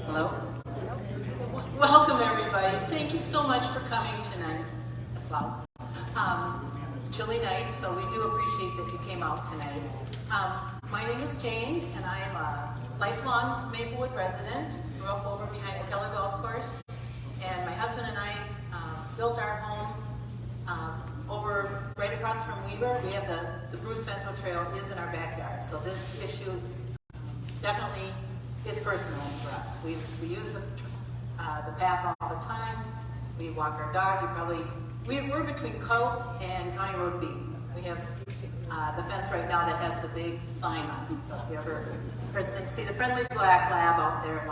Hello. Welcome, everybody. Thank you so much for coming tonight. That's loud. Chilly night, so we do appreciate that you came out tonight. My name is Jane, and I am a lifelong Maplewood resident. Grew up over behind the Keller Golf Course, and my husband and I built our home over right across from Weaver. We have the Bruce Vento Trail is in our backyard, so this issue definitely is personal for us. We use the path all the time. We walk our dog. We're between Coe and County Road B. We have the fence right now that has the big sign on it. So if you ever see the friendly black lab out there,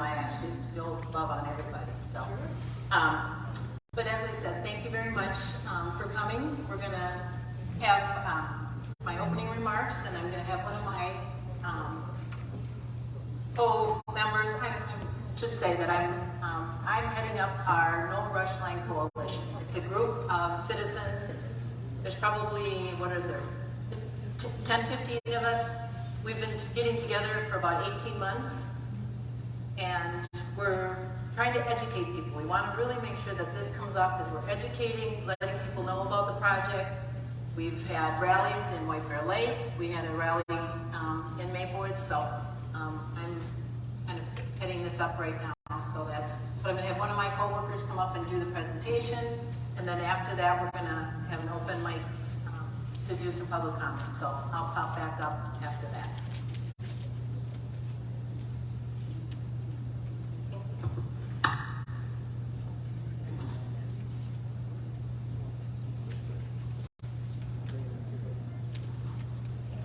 you'll love on everybody. So, but as I said, thank you very much for coming. We're going to have my opening remarks, and I'm going to have one of my members. I should say that I'm heading up our No Rush Line Coalition. It's a group of citizens. There's probably, 10, 15 of us. We've been getting together for about 18 months, and we're trying to educate people. We want to really make sure that this comes off as we're educating, letting people know about the project. We've had rallies in White Bear Lake. We had a rally in Maplewood, so I'm kind of heading this up right now. So but I'm going to have one of my coworkers come up and do the presentation, and then after that we're going to have an open mic to do some public comment. So I'll pop back up after that.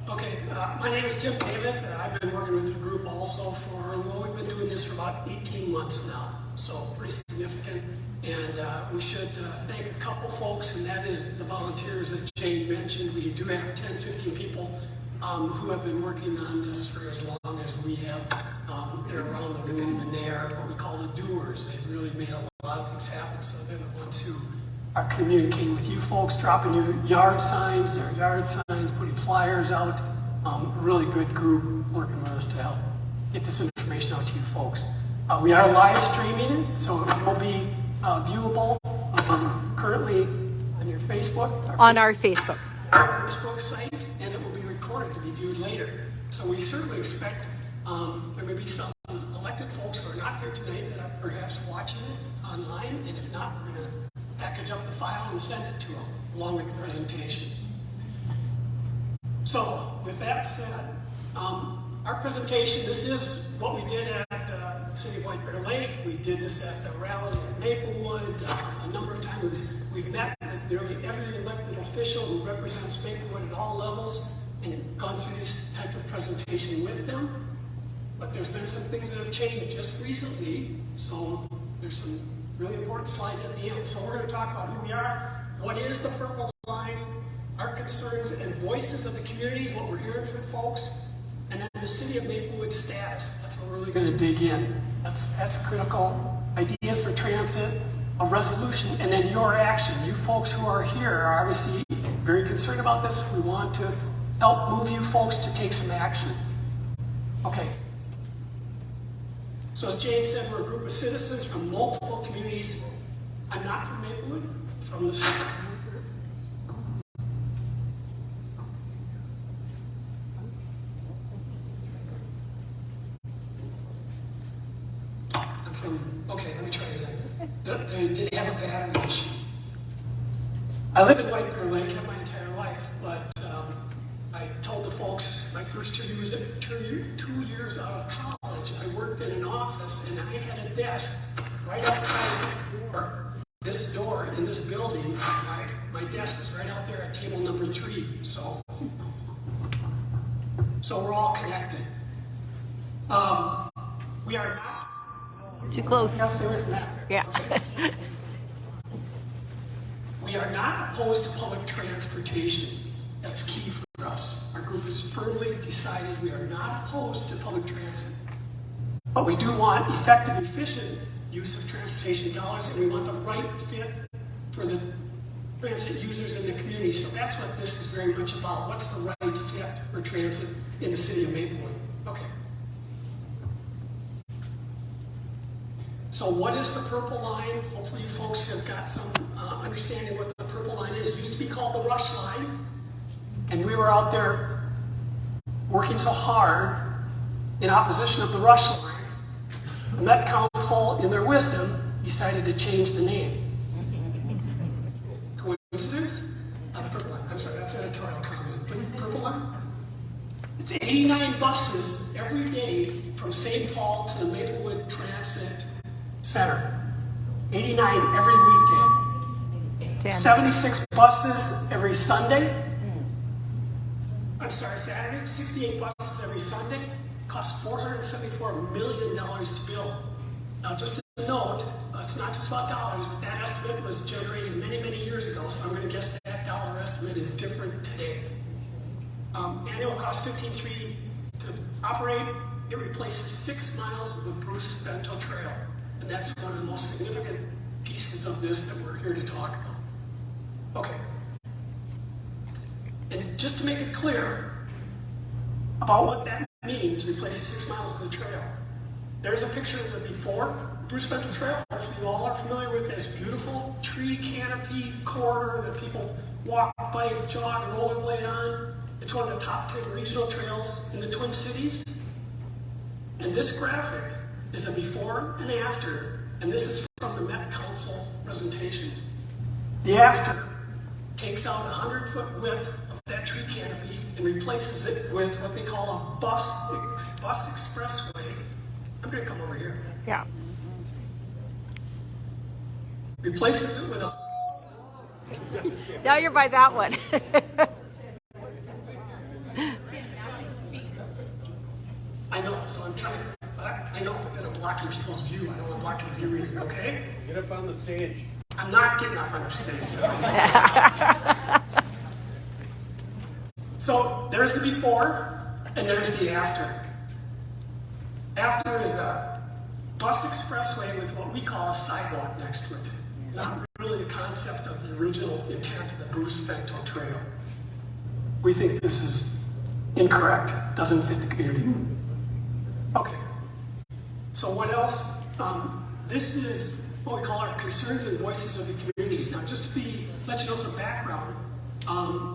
Okay, my name is Tim David. I've been working with the group also we've been doing this for about 18 months now, so pretty significant. And we should thank a couple folks, and that is the volunteers that Jane mentioned. We do have 10, 15 people who have been working on this for as long as we have. They're around the room, and they are what we call the doers. They've really made a lot of things happen, so they're the ones who are communicating with you folks, dropping you yard signs, putting flyers out. A really good group working with us to help get this information out to you folks. We are live streaming it, so it will be viewable currently on your Facebook. Our Facebook site, and it will be recorded to be viewed later. So we certainly expect there may be some elected folks who are not here tonight that are perhaps watching it online, and if not, we're going to package up the file and send it to them along with the presentation. So with that said, our presentation, this is what we did at the City of White Bear Lake. We did this at the rally at Maplewood. A number of times we've met with nearly every elected official who represents Maplewood at all levels and gone through this type of presentation with them. But there's been some things that have changed just recently, so there's some really important slides at the end. So we're going to talk about who we are, what is the Purple Line, our concerns and voices of the communities, what we're hearing from folks, and then the City of Maplewood status. That's what we're really going to dig in. That's critical. Ideas for transit, a resolution, and then your action. You folks who are here are obviously very concerned about this. We want to help move you folks to take some action. Okay. So as Jane said, we're a group of citizens from multiple communities. I'm not from Maplewood, from the city. Okay, let me try it again. They did have a battery issue. I live in White Bear Lake, have my entire life, but I told the folks my first 2 years out of college, I worked in an office and I had a desk right outside this door in this building. My desk was right out there at table number 3. So we're all connected. We are not. Too close. Yeah. Okay. We are not opposed to public transportation. That's key for us. Our group has firmly decided we are not opposed to public transit. But we do want effective, efficient use of transportation dollars, and we want the right fit for the transit users in the community. So that's what this is very much about. What's the right fit for transit in the city of Maplewood? Okay. So what is the purple line? Hopefully you folks have got some understanding what the purple line is. It used to be called the rush line. And we were out there working so hard in opposition of the rush line. The Met Council, in their wisdom, decided to change the name. Coincidence? The purple line. I'm sorry, that's editorial comment. Purple line? It's 89 buses every day from St. Paul to the Maplewood Transit Center. 89 every weekday. 10. 76 buses every Sunday. I'm sorry, Saturday. 68 buses every Sunday. Cost $474 million to build. Now, just to note, it's not just about dollars, but that estimate was generated many, many years ago, so I'm going to guess that dollar estimate is different today. Annual cost $15.3 to operate. It replaces 6 miles of the Bruce Vento Trail, and that's one of the most significant pieces of this that we're here to talk about. Okay. And just to make it clear about what that means, replaces 6 miles of the trail. There's a picture of the before. Bruce Vento Trail, hopefully you all are familiar with this beautiful tree canopy corridor that people walk, bike, jog, and rollerblade on. It's one of the top 10 regional trails in the Twin Cities. And this graphic is a before and after, and this is from the Met Council presentations. The after takes out a 100-foot width of that tree canopy and replaces it with what they call a bus expressway. I'm going to come over here. Yeah. Replaces it with a... Now you're by that one. I know, so I'm trying, I know, but then I'm blocking people's view. I don't want to block your view either, okay? Get up on the stage. I'm not getting up on the stage. So there's the before, and there's the after. After is a bus expressway with what we call a sidewalk next to it. Not really the concept of the original intent of the Bruce Vento Trail. We think this is incorrect, doesn't fit the community. Okay. So what else? This is what we call our concerns and voices of the communities. Now, just to let you know some background,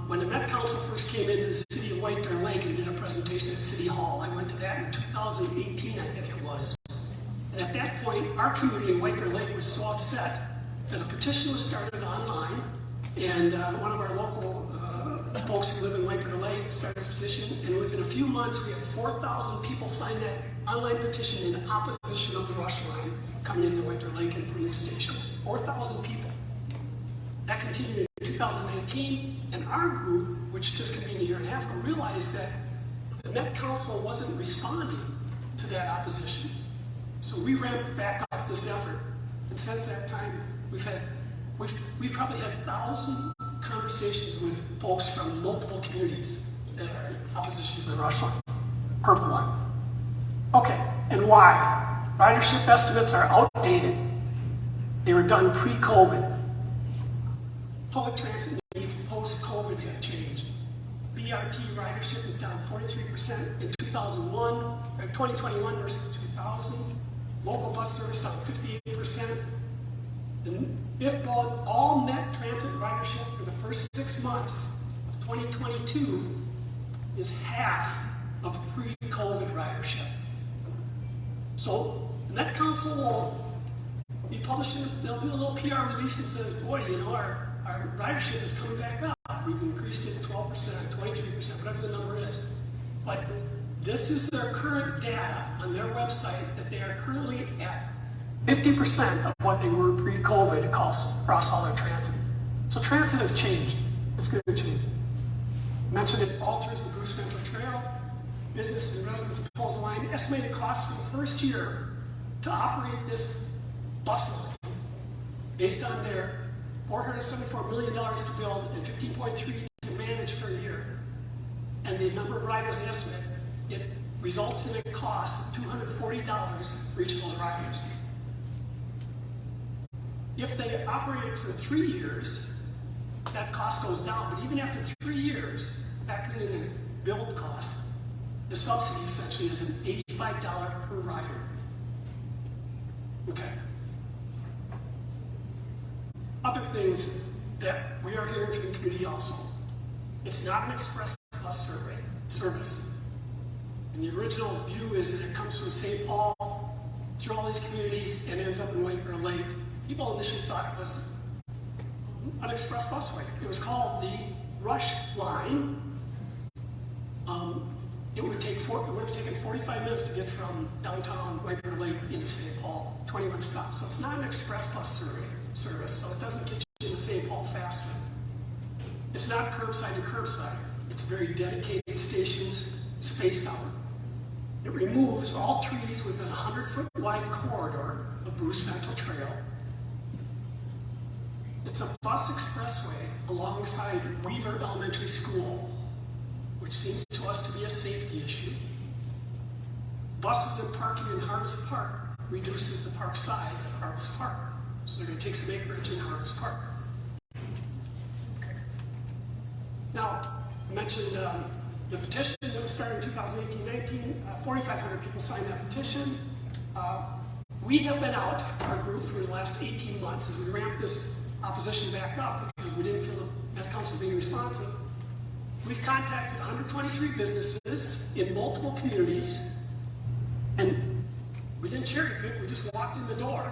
when the Met Council first came into the city of White Bear Lake and did a presentation at City Hall, I went to that in 2018, I think it was. And at that point, our community in White Bear Lake was so upset that a petition was started online, and one of our local folks who live in White Bear Lake started this petition, and within a few months, we had 4,000 people sign that online petition in opposition of the rush line coming into White Bear Lake and Bruce Station. 4,000 people. That continued in 2019, and our group, which just convened a year and a half ago, realized that the Met Council wasn't responding to that opposition. So we ramped back up this effort, and since that time, we've probably had 1,000 conversations with folks from multiple communities that are in opposition to the rush line, purple line. Okay, and why? Ridership estimates are outdated. They were done pre-COVID. Public transit needs post-COVID have changed. BRT ridership is down 43% in 2021 versus 2000. Local bus service down 58%. If all net transit ridership for the first 6 months of 2022 is half of pre-COVID ridership. So the Met Council will be publishing, there'll be a little PR release that says, boy, you know, our ridership is coming back up. We've increased it 12%, 23%, whatever the number is. But this is their current data on their website that they are currently at 50% of what they were pre-COVID across all their transit. So transit has changed. It's going to change. I mentioned it alters the Bruce Vento Trail. Businesses and residents propose a line. Estimated cost for the first year to operate this bus line, based on their $474 million to build and $15.3 to manage for a year, and the number of riders they estimate, it results in a cost of $240 for each of those riders. If they operate it for 3 years, that cost goes down. But even after 3 years, factoring in the build cost, the subsidy essentially is an $85 per rider. Okay. Other things that we are hearing from the community also. It's not an express bus service. And the original view is that it comes from St. Paul, through all these communities, and ends up in White Bear Lake. People initially thought it was an express busway. It was called the Rush Line. It would have taken 45 minutes to get from downtown White Bear Lake into St. Paul, 21 stops. So it's not an express bus service, so it doesn't get you into St. Paul faster. It's not curbside to curbside. It's very dedicated stations, spaced out. It removes all trees within a 100-foot wide corridor of Bruce Vento Trail. It's a bus expressway alongside Weaver Elementary School, which seems to us to be a safety issue. Buses and parking in Harvest Park reduces the park size of Harvest Park. So they're going to take some acreage in Harvest Park. Okay. Now, I mentioned the petition that was started in 2018-19. 4,500 people signed that petition. We have been out, our group, for the last 18 months as we ramped this opposition back up because we didn't feel the Met Council was being responsive. We've contacted 123 businesses in multiple communities, and we didn't cherry pick, we just walked in the door.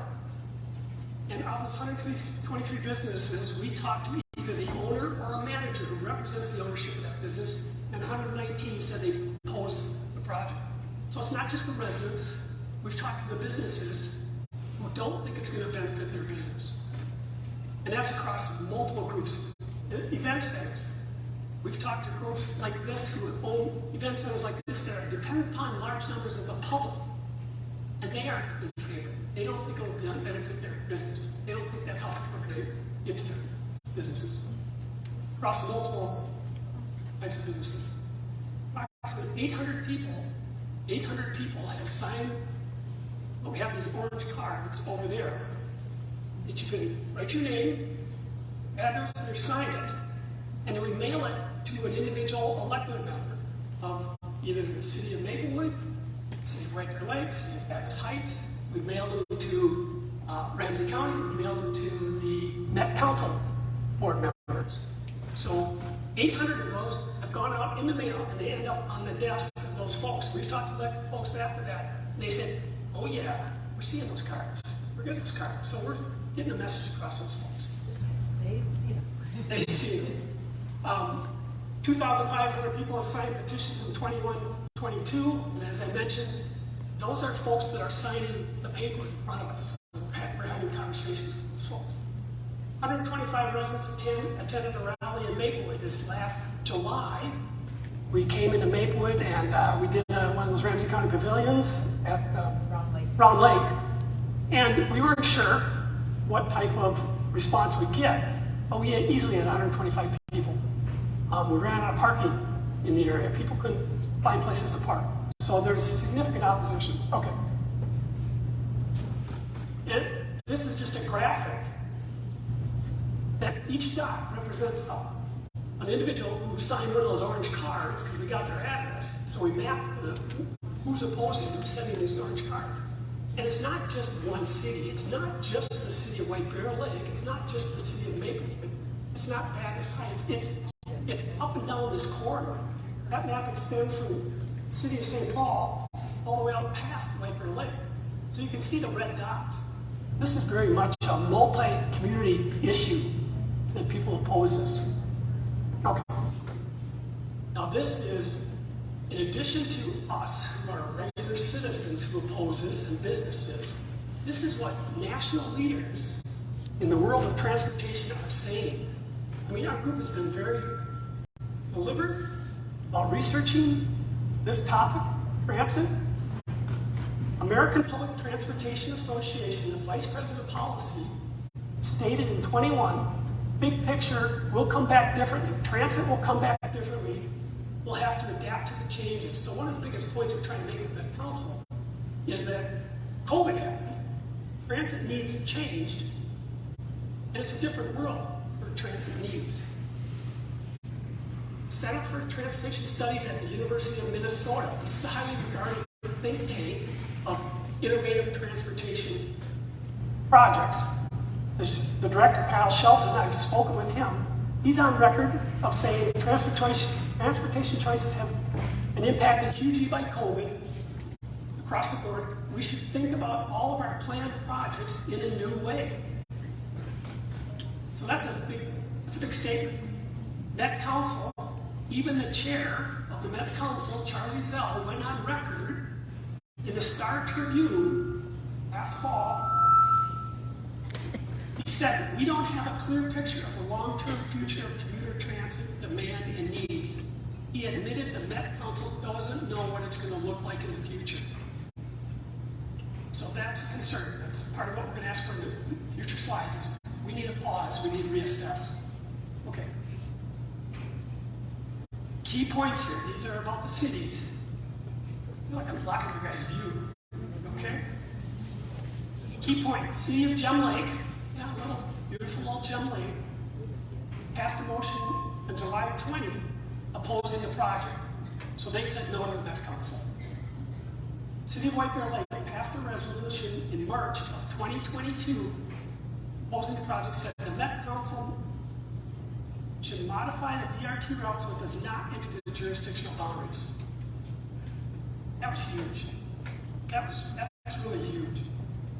And out of those 123 businesses, we talked to either the owner or a manager who represents the ownership of that business, and 119 said they opposed the project. So it's not just the residents, we've talked to the businesses who don't think it's going to benefit their business. And that's across multiple groups. Event centers. We've talked to groups like this who own event centers like this that are dependent upon large numbers of the public. And they aren't in favor. They don't think it will benefit their business. They don't think that's how people are going to get to their businesses. Across multiple types of businesses. Approximately 800 people have signed, we have these orange cards over there that you can write your name, address, or sign it, and then we mail it to an individual elected member of either the city of Maplewood, city of White Bear Lake, city of Baptist Heights. We mailed them to Ramsey County. We mailed them to the Met Council board members. So 800 of those have gone out in the mail, and they end up on the desk of those folks. We've talked to the folks after that, and they said, oh yeah, we're seeing those cards. We're getting those cards. So we're getting a message across those folks. They see them. 2,500 people have signed petitions in 21-22, and as I mentioned, those are folks that are signing the paper in front of us. We're having conversations with those folks. 125 residents attended a rally in Maplewood this last July. We came into Maplewood and we did one of those Ramsey County pavilions at Round Lake. And we weren't sure what type of response we'd get, but we had easily had 125 people. We ran out of parking in the area. People couldn't find places to park. So there's significant opposition. Okay. And this is just a graphic that each dot represents an individual who signed one of those orange cards because we got their address. So we mapped who's opposing, who's sending these orange cards. And it's not just one city. It's not just the city of White Bear Lake. It's not just the city of Maplewood. It's not Baptist Heights. It's up and down this corridor. That map extends from the city of St. Paul all the way out past White Bear Lake. So you can see the red dots. This is very much a multi-community issue that people oppose this. Okay. Now this is, in addition to us, who are regular citizens who oppose this and businesses, this is what national leaders in the world of transportation are saying. I mean, our group has been very deliberate about researching this topic, transit. American Public Transportation Association, the Vice President of Policy, stated in 21, big picture will come back differently. Transit will come back differently. We'll have to adapt to the changes. So one of the biggest points we're trying to make with the Council is that COVID happened, transit needs changed, and it's a different world for transit needs. meetings. Center for Transportation Studies at the University of Minnesota. This is a highly regarded think tank of innovative transportation projects. The director, Kyle Shelton, I've spoken with him. He's on record of saying transportation choices have been impacted hugely by COVID across the board. We should think about all of our planned projects in a new way. So that's a big statement. Met Council, even the chair of the Met Council, Charlie Zell, went on record in the Star Tribune last fall. He said, we don't have a clear picture of the long-term future of commuter transit demand and needs. He admitted the Met Council doesn't know what it's going to look like in the future. So that's a concern. That's part of what we're going to ask for in the future slides. Is we need a pause. We need to reassess. Okay. Key points here. These are about the cities. I feel like I'm blocking your guys' view. Okay. Key point. City of Gem Lake. Yeah, a little beautiful old Gem Lake. Passed a motion on July 20 opposing the project. So they said no to the Met Council. City of White Bear Lake passed a resolution in March of 2022 opposing the project, said the Met Council should modify the DRT route so it does not enter the jurisdictional boundaries. That was huge. That's really huge.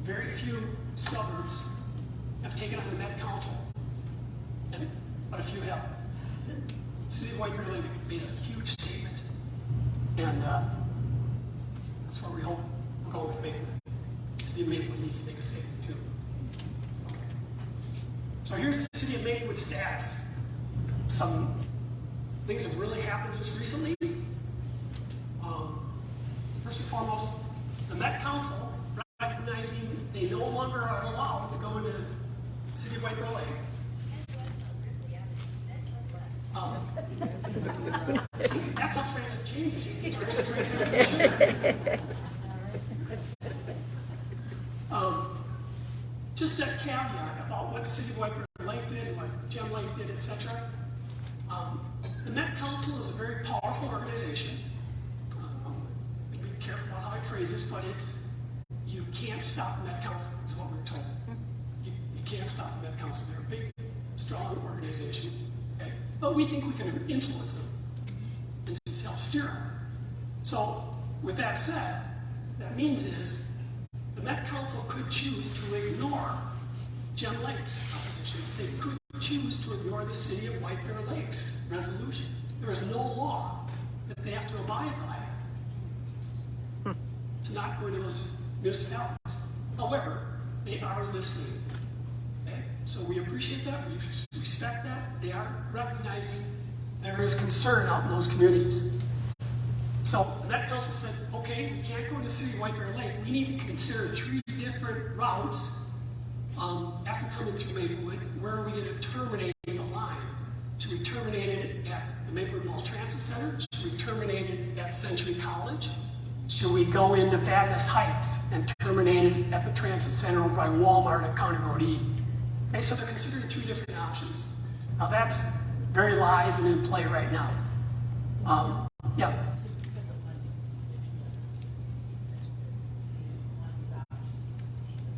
Very few suburbs have taken on the Met Council, but a few have. The City of White Bear Lake made a huge statement, and that's where we hope we're going with Maplewood. The City of Maplewood needs to make a statement too. Okay. So here's the City of Maplewood stats. Some things have really happened just recently. First and foremost, the Met Council, recognizing they no longer are allowed to go into the City of White Bear Lake. That's how transit changes. You can transit. Just a caveat about what City of White Bear Lake did and what Gem Lake did, etc. The Met Council is a very powerful organization. Be careful about how I phrase this, but you can't stop the Met Council, is what we're told. You can't stop the Met Council. They're a big, strong organization. Okay? But we think we can influence them and self-steer them. So, with that said, that means is the Met Council could choose to ignore Gem Lake's opposition. They could choose to ignore the City of White Bear Lake's resolution. There is no law that they have to abide by to not go into those municipalities. However, they are listening. Okay? So we appreciate that, we respect that. They are recognizing there is concern out in those communities. So the Met Council said, okay, we can't go into the City of White Bear Lake. We need to consider 3 different routes after coming through Maplewood. Where are we going to terminate the line? Should we terminate it at the Maplewood Mall Transit Center? Should we terminate it at Century College? Should we go into Vadnais Heights and terminate it at the Transit Center over by Walmart at County Road E? Okay, so they're considering 3 different options. Now that's very live and in play right now. Yeah.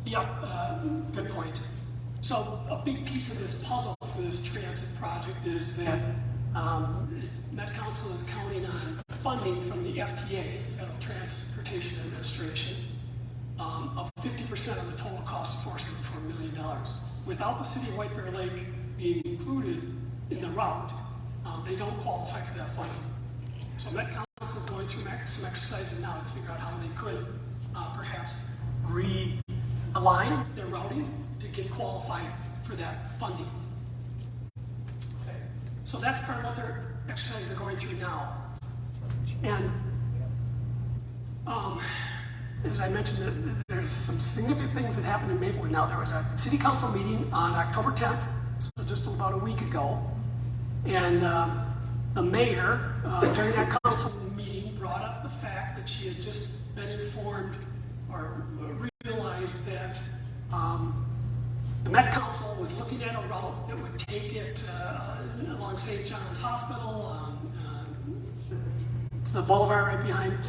Yep, good point. So a big piece of this puzzle for this transit project is that Met Council is counting on funding from the FTA, Federal Transportation Administration, of 50% of the total cost of $474 million. Without the City of White Bear Lake being included in the route, they don't qualify for that funding. So Met Council is going through some exercises now to figure out how they could perhaps realign their routing to get qualified for that funding. Okay. So that's part of what their exercises are going through now. And as I mentioned, there's some significant things that happened in Maplewood now. There was a city council meeting on October 10th, so just about a week ago. And the mayor, during that council meeting, brought up the fact that she had just been informed or realized that The Met Council was looking at a route that would take it along St. John's Hospital, it's the boulevard right behind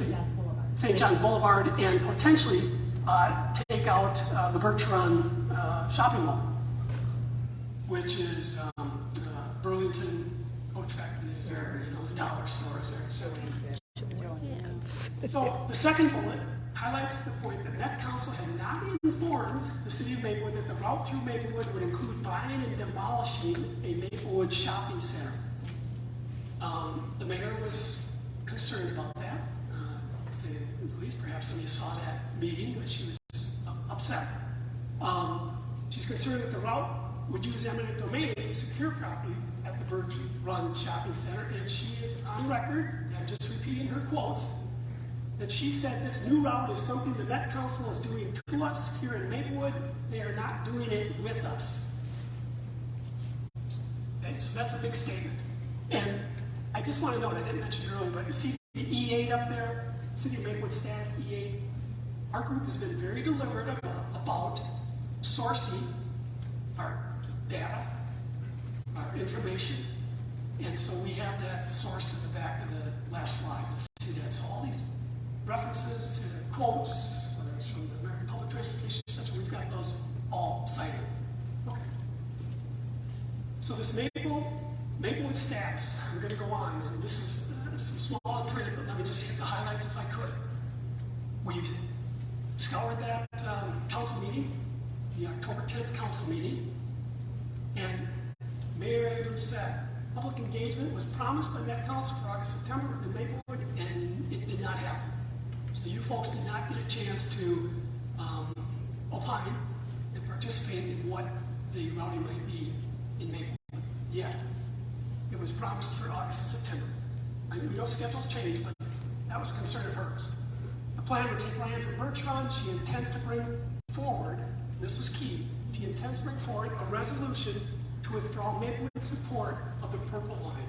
St. John's Boulevard, and potentially take out the Birch Run shopping mall, which is Burlington Coach Factory is there, the dollar store is there. So the second bullet highlights the point that Met Council had not informed the city of Maplewood that the route through Maplewood would include buying and demolishing a Maplewood shopping center. The mayor was concerned about that. At least perhaps some of you saw that meeting, but she was upset. She's concerned that the route would use eminent domain to secure property at the Birch Run Shopping Center, and she is on record, I'm just repeating her quotes, that she said this new route is something the Met Council is doing to us here in Maplewood. They are not doing it with us. Okay, so that's a big statement. And I just want to note, I didn't mention it earlier, but you see the E8 up there, City of Maplewood status E8. Our group has been very deliberate about sourcing our data, our information, and so we have that source at the back of the last slide. You'll see that. So all these references to quotes, whether it's from the American Public Transportation Center, we've got those all cited. Okay. So this Maplewood stats, I'm going to go on, and this is some small print, but let me just hit the highlights if I could. We've scoured that council meeting, the October 10th council meeting, and Mayor Abrams said public engagement was promised by Met Council for August, September with the Maplewood, and it did not happen. So you folks did not get a chance to opine and participate in what the routing might be in Maplewood yet. It was promised for August and September. We know schedules change, but that was a concern of hers. The plan would take land from Birch Run. She intends to bring forward, this was key, she intends to bring forward a resolution to withdraw Maplewood's support of the Purple Line.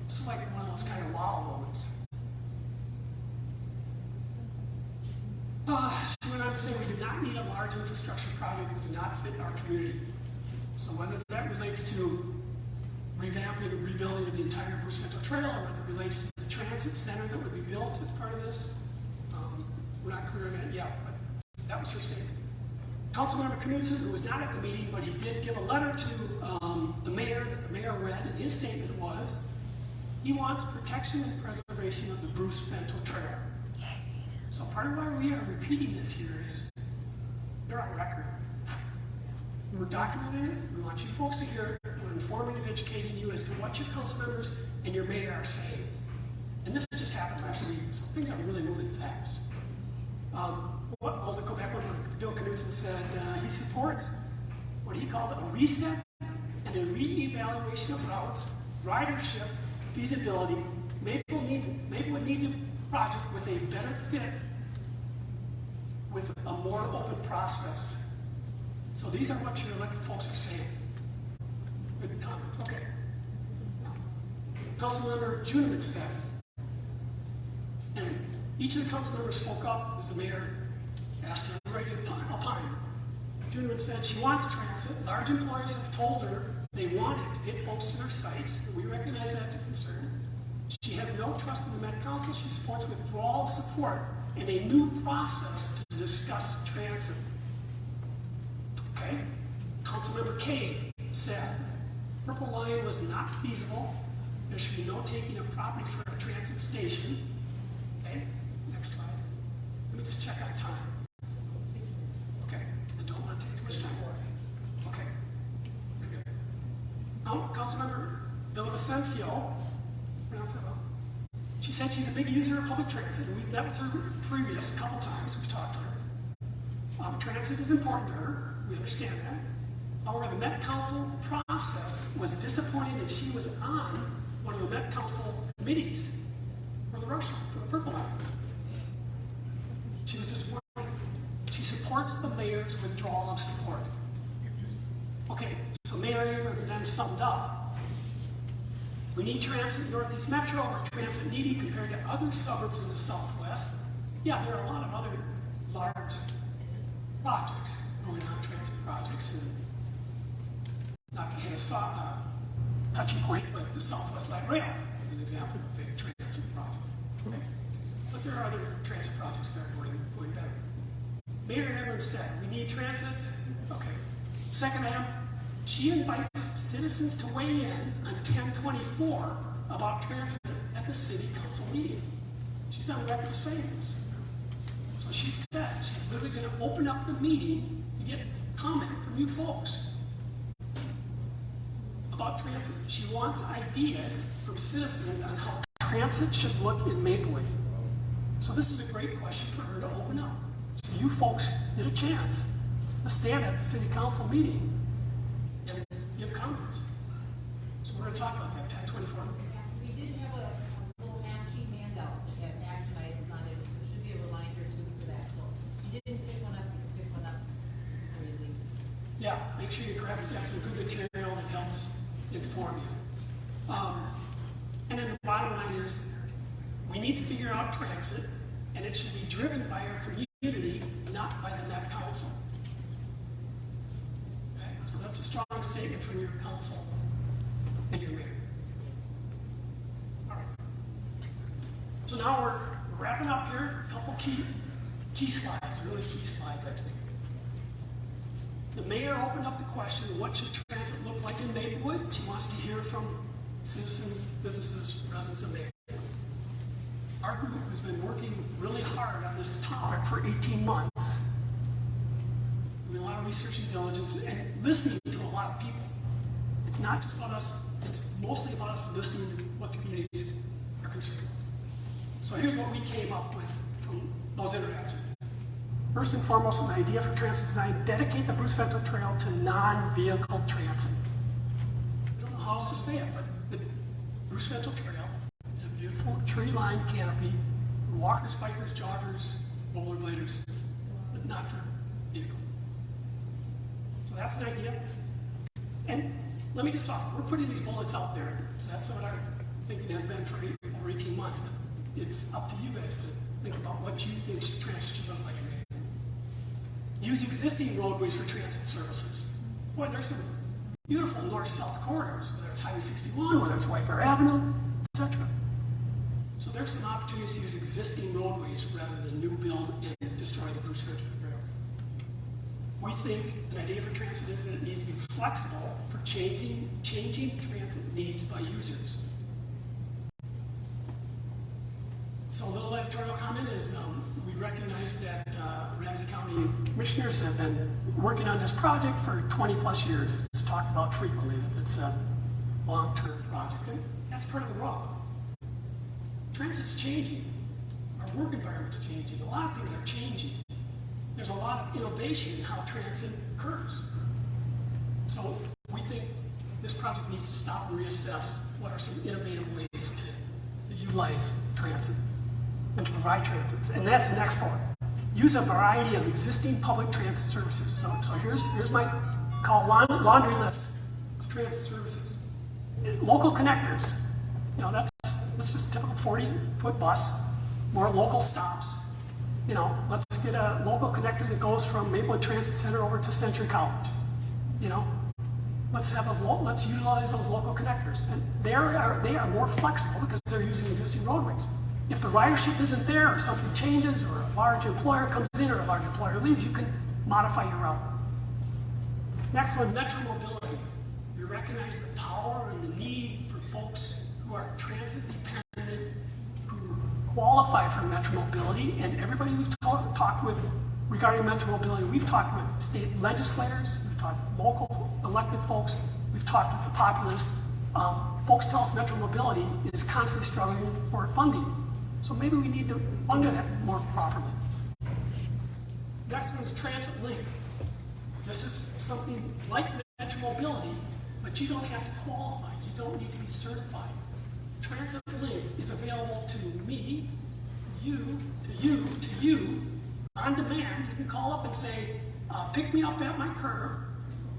It's like one of those kind of wow moments. She went on to say we do not need a large infrastructure project that does not fit our community. So whether that relates to revamping and rebuilding of the entire Bruce Vento Trail, or whether it relates to the transit center that would be built as part of this, we're not clear on that yet, but that was her statement. Councilmember Knudsen, who was not at the meeting, but he did give a letter to the mayor that the mayor read, and his statement was, he wants protection and preservation of the Bruce Vento Trail. So part of why we are repeating this here is, they're on record. We're documenting it. We want you folks to hear it. We're informing and educating you as to what your council members and your mayor are saying. And this just happened last week, so things are really moving fast. I'll go back what Bill Knudsen said. He supports what he called a reset and a re-evaluation of routes, ridership, feasibility. Maplewood needs a project with a better fit, with a more open process. So these are what your elected folks are saying. Good comments. Okay. Councilmember Juniman said, and each of the council members spoke up as the mayor asked everybody to opine. Juniman said she wants transit. Large employers have told her they want it to get folks to their sites. We recognize that's a concern. She has no trust in the Met Council. She supports withdrawal of support and a new process to discuss transit. Okay? Councilmember Kay said, Purple Line was not feasible. There should be no taking of property for a transit station. Okay? Next slide. Let me just check on time. Okay. I don't want to take too much time. Okay. Good. Now, Councilmember Villavicencio, pronounce that well. She said she's a big user of public transit, and we've met with her previous a couple times. We've talked to her. Transit is important to her. We understand that. However, the Met Council process was disappointing that she was on one of the Met Council committees for the rush for the Purple Line. She was disappointed. She supports the mayor's withdrawal of support. Okay, so Mayor Abrams then summed up. We need transit in Northeast Metro, or transit needy compared to other suburbs in the Southwest. Yeah, there are a lot of other large projects. going on transit projects. And not to hit a touchy point, but the Southwest Light Rail is an example of a big transit project. Okay. But there are other transit projects that are going better. Mayor Abrams said, we need transit. Okay. Second item, she invites citizens to weigh in on 10/24 about transit at the city council meeting. She's on record saying this. So she said she's literally going to open up the meeting to get comment from you folks about transit. She wants ideas from citizens on how transit should look in Maplewood. So this is a great question for her to open up. So you folks get a chance to stand at the city council meeting and give comments. So we're going to talk about that 10/24. We did have a little action handout that has action items on it, so it should be a reminder too for that. So if you didn't pick one up, you can pick one up before you leave. Yeah, make sure you grab it. That's some good material that helps inform you. And then the bottom line is, we need to figure out transit, and it should be driven by our community, not by the Met Council. Okay? So that's a strong statement from your council and your mayor. All right. So now we're wrapping up here. A couple key slides, really key slides, I think. The mayor opened up the question, what should transit look like in Maplewood? She wants to hear from citizens, businesses, residents of Maplewood. Our group has been working really hard on this topic for 18 months. Doing a lot of research and diligence and listening to a lot of people. It's not just about us, it's mostly about us listening to what the communities are concerned about. So here's what we came up with from those interactions. First and foremost, an idea for transit design: dedicate the Bruce Vento Trail to non-vehicle transit. I don't know how else to say it, but the Bruce Vento Trail is a beautiful tree-lined canopy for walkers, bikers, joggers, rollerbladers, but not for vehicles. So that's an idea. And let me just offer, we're putting these bullets out there. So that's what our thinking has been for over 18 months, but it's up to you guys to think about what you think transit should look like. Use existing roadways for transit services. Boy, there's some beautiful north-south corridors, whether it's Highway 61, whether it's White Bear Avenue, etc. So there's some opportunities to use existing roadways rather than new build and destroy the Bruce Vento Trail. We think an idea for transit is that it needs to be flexible for changing transit needs by users. So a little editorial comment is we recognize that Ramsey County commissioners have been working on this project for 20 plus years. It's talked about frequently that it's a long-term project, and that's part of the rub. Transit's changing. Our work environment's changing. A lot of things are changing. There's a lot of innovation in how transit occurs. So we think this project needs to stop and reassess what are some innovative ways to utilize transit and to provide transits. And that's the next part. Use a variety of existing public transit services. So here's my laundry list of transit services. Local connectors. You know, that's just typical 40-foot bus, more local stops. You know, let's get a local connector that goes from Maplewood Transit Center over to Century College. You know, let's utilize those local connectors. And they are more flexible because they're using existing roadways. If the ridership isn't there, or something changes, or a large employer comes in, or a large employer leaves, you can modify your route. Next one, metro mobility. We recognize the power and the need for folks who are transit dependent, who qualify for metro mobility, and everybody we've talked with regarding metro mobility, we've talked with state legislators, we've talked with local elected folks, we've talked with the populace. Folks tell us metro mobility is constantly struggling for funding. So maybe we need to fund that more properly. Next one is Transit Link. This is something like metro mobility, but you don't have to qualify. You don't need to be certified. Transit Link is available to me, you, on demand. You can call up and say, pick me up at my curb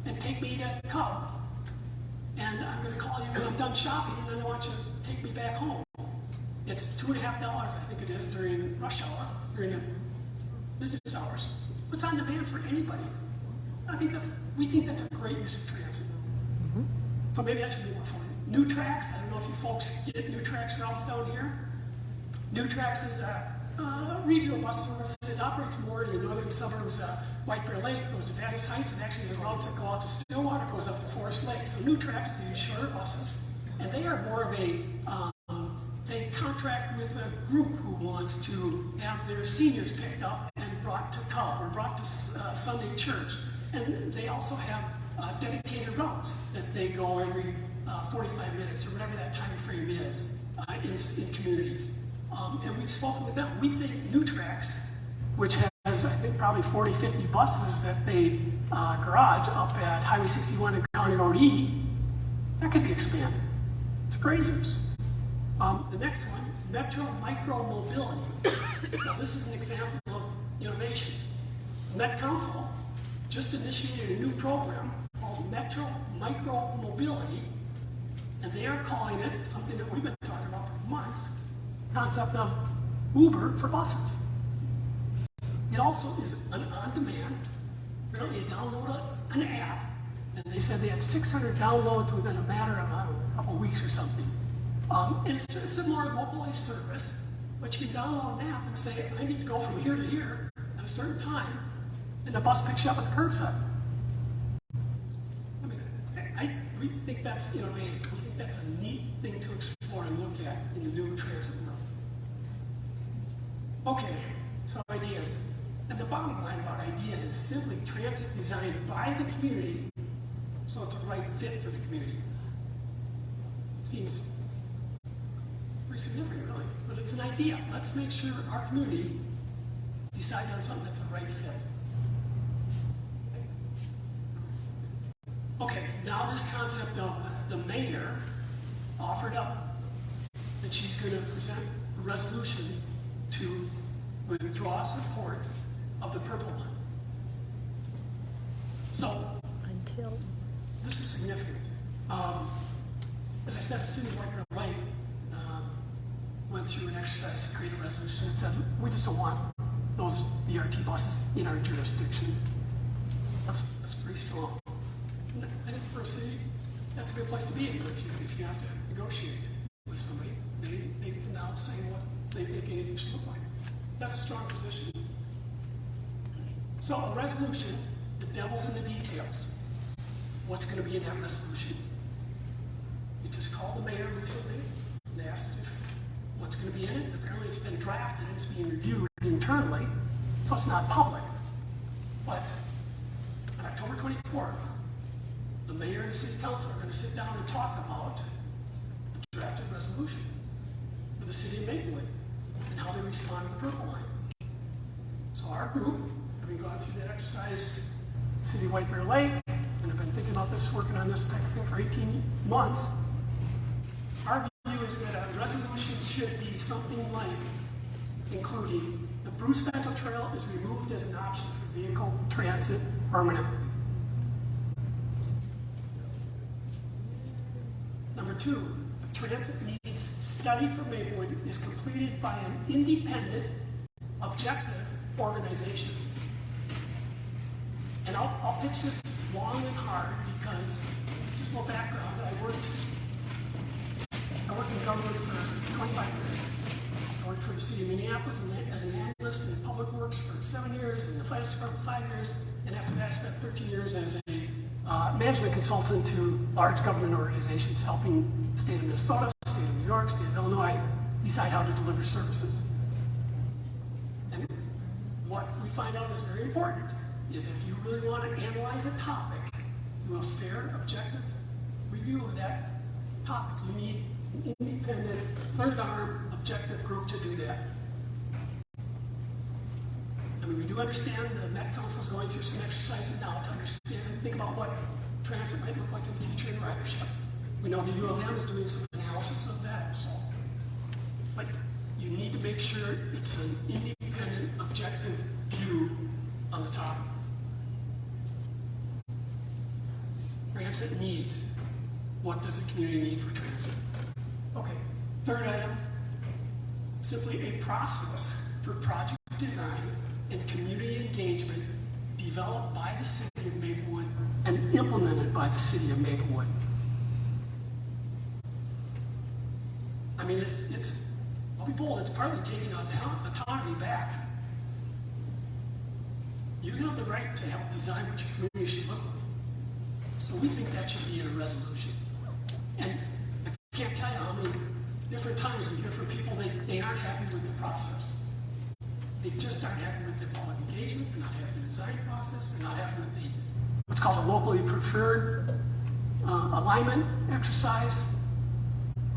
and take me to Cub. And I'm going to call you when I'm done shopping, and then I want you to take me back home. It's $2.50, I think it is, during rush hour, during the business hours. It's on demand for anybody. we think that's a great use of transit. So maybe that should be more fun. New Tracks, I don't know if you folks get New Tracks routes down here. New Tracks is a regional bus service. It operates more in the northern suburbs, White Bear Lake, goes to Vadis Heights, and actually the routes that go out to Stillwater goes up to Forest Lake. So New Tracks, they use shorter buses, and they are more of a, they contract with a group who wants to have their seniors picked up and brought to Cub or brought to Sunday church. And they also have dedicated routes that they go every 45 minutes or whatever that time frame is in communities. And we've spoken with them. We think New Tracks, which has, I think, probably 40, 50 buses that they garage up at Highway 61 and County Road E, that could be expanded. It's a great use. The next one, Metro Micro Mobility. Now, this is an example of innovation. Met Council just initiated a new program called Metro Micro Mobility, and they are calling it something that we've been talking about for months, concept of Uber for buses. It also is an on-demand, really you download an app, and they said they had 600 downloads within a matter of, I don't know, a couple weeks or something. And it's a similar localized service, but you can download an app and say, I need to go from here to here at a certain time, and the bus picks you up at the curbside. I mean, we think that's innovative. We think that's a neat thing to explore and look at in the new transit world. Okay, so ideas. And the bottom line about ideas is simply transit designed by the community so it's a right fit for the community. It seems pretty significant, really, but it's an idea. Let's make sure our community decides on something that's a right fit. Okay, now this concept of the mayor offered up that she's going to present a resolution to withdraw support of the purple line. So, this is significant. As I said, the city of White Bear Lake went through an exercise to create a resolution that said, we just don't want those BRT buses in our jurisdiction. That's pretty strong. I think for a city, that's a good place to be in if you have to negotiate with somebody. They can now say what they think anything should look like. That's a strong position. So a resolution, the devil's in the details. What's going to be in that resolution? We just called the mayor recently and asked if what's going to be in it. Apparently it's been drafted and it's being reviewed internally, so it's not public. But on October 24th, the mayor and the city council are going to sit down and talk about the drafted resolution for the city of Maplewood and how they respond to the purple line. So our group, having gone through that exercise at City of White Bear Lake, and have been thinking about this, working on this type of thing for 18 months, our view is that a resolution should be something like including the Bruce Vento Trail is removed as an option for vehicle transit permanently. Number two, a transit needs study for Maplewood is completed by an independent, objective organization. And I'll pitch this long and hard because, just a little background, I worked in government for 25 years. I worked for the city of Minneapolis as an analyst in public works for 7 years, and the finance department for 5 years, and after that I spent 13 years as a management consultant to large government organizations, helping the state of Minnesota, state of New York, state of Illinois decide how to deliver services. And what we find out is very important is if you really want to analyze a topic, do a fair, objective review of that topic. You need an independent, third arm, objective group to do that. I mean, we do understand the Met Council is going through some exercises now to understand and think about what transit might look like in the future in ridership. We know the U of M is doing some analysis of that also. But you need to make sure it's an independent, objective view on the topic. Transit needs. What does the community need for transit? Okay, third item, simply a process for project design and community engagement developed by the city of Maplewood and implemented by the city of Maplewood. I mean, I'll be bold, it's partly taking autonomy back. You have the right to help design what your community should look like. So we think that should be in a resolution. And I can't tell you how many different times we hear from people they aren't happy with the process. They just aren't happy with the public engagement, they're not happy with the design process, they're not happy with the what's called a locally preferred alignment exercise.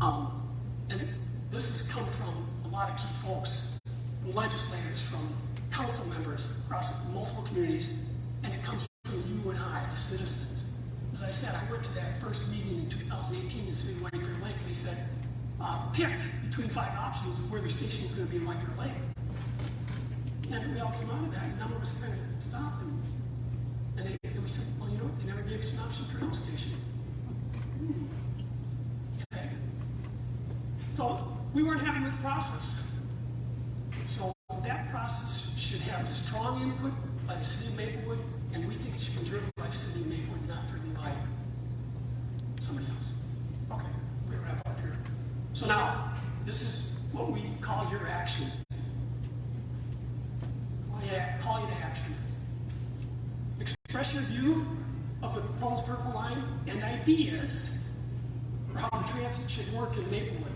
And this has come from a lot of key folks, legislators, from council members across multiple communities, and it comes from you and I, the citizens. As I said, I went to that first meeting in 2018 in City of White Bear Lake, and they said, pick between 5 options of where the station is going to be in White Bear Lake. And we all came out of that, and a number of us kind of stopped, and we said, well, you know, they never gave us an option for no station. Okay. So we weren't happy with the process. So that process should have strong input by the city of Maplewood, and we think it should be driven by the city of Maplewood, not driven by somebody else. Okay, we wrap up here. So now, this is what we call your action. Call you to action. Express your view of the proposed Purple Line and ideas for how the transit should work in Maplewood.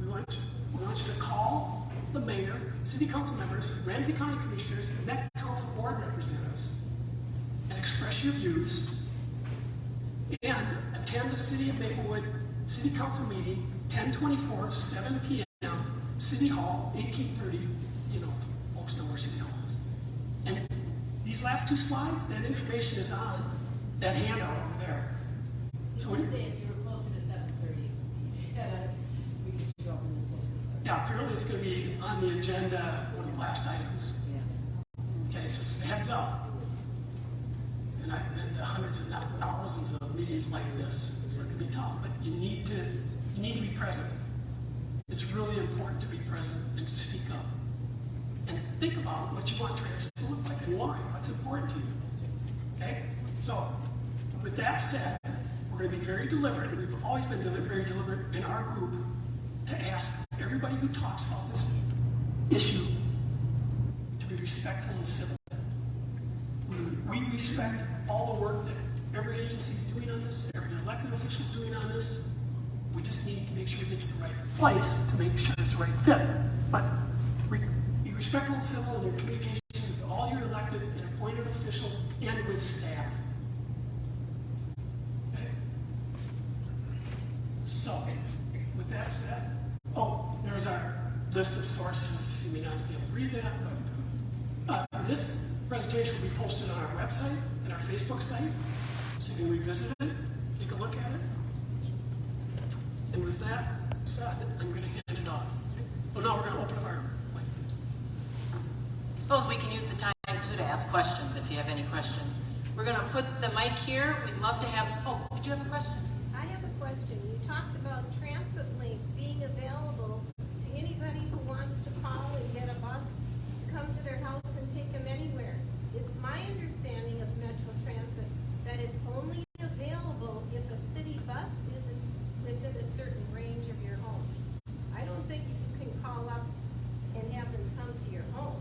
We want you to call the mayor, city council members, Ramsey County commissioners, and Met Council board representatives and express your views, and attend the city of Maplewood city council meeting 10/24, 7 p.m. City Hall, 1830. You know, folks know where City Hall is. And these last 2 slides, that information is on that handout over there. So what do you say if you were closer to 7:30? We could go a little closer to 7:30. Yeah, apparently it's going to be on the agenda, one of the last items. Okay, so just a heads up. And I've been to hundreds of thousands of meetings like this. It's going to be tough, but you need to be present. It's really important to be present and to speak up. And think about what you want transit to look like and why. What's important to you. Okay? So, with that said, we're going to be very deliberate. We've always been very deliberate in our group to ask everybody who talks about this issue to be respectful and civil. We respect all the work that every agency is doing on this, every elected official is doing on this. We just need to make sure we get to the right place to make sure it's the right fit. But be respectful and civil in your communication with all your elected and appointed officials and with staff. Okay? So, with that said, there's our list of sources. You may not be able to read that, but this presentation will be posted on our website and our Facebook site, so you can revisit it, take a look at it. And with that said, I'm going to hand it off. So now we're going to open up our mic. Suppose we can use the time too to ask questions if you have any questions. We're going to put the mic here. We'd love to have, did you have a question? I have a question. You talked about Transit Link being available to anybody who wants to call and get a bus to come to their house and take them anywhere. It's my understanding of Metro Transit that it's only available if a city bus isn't within a certain range of your home. I don't think you can call up and have them come to your home.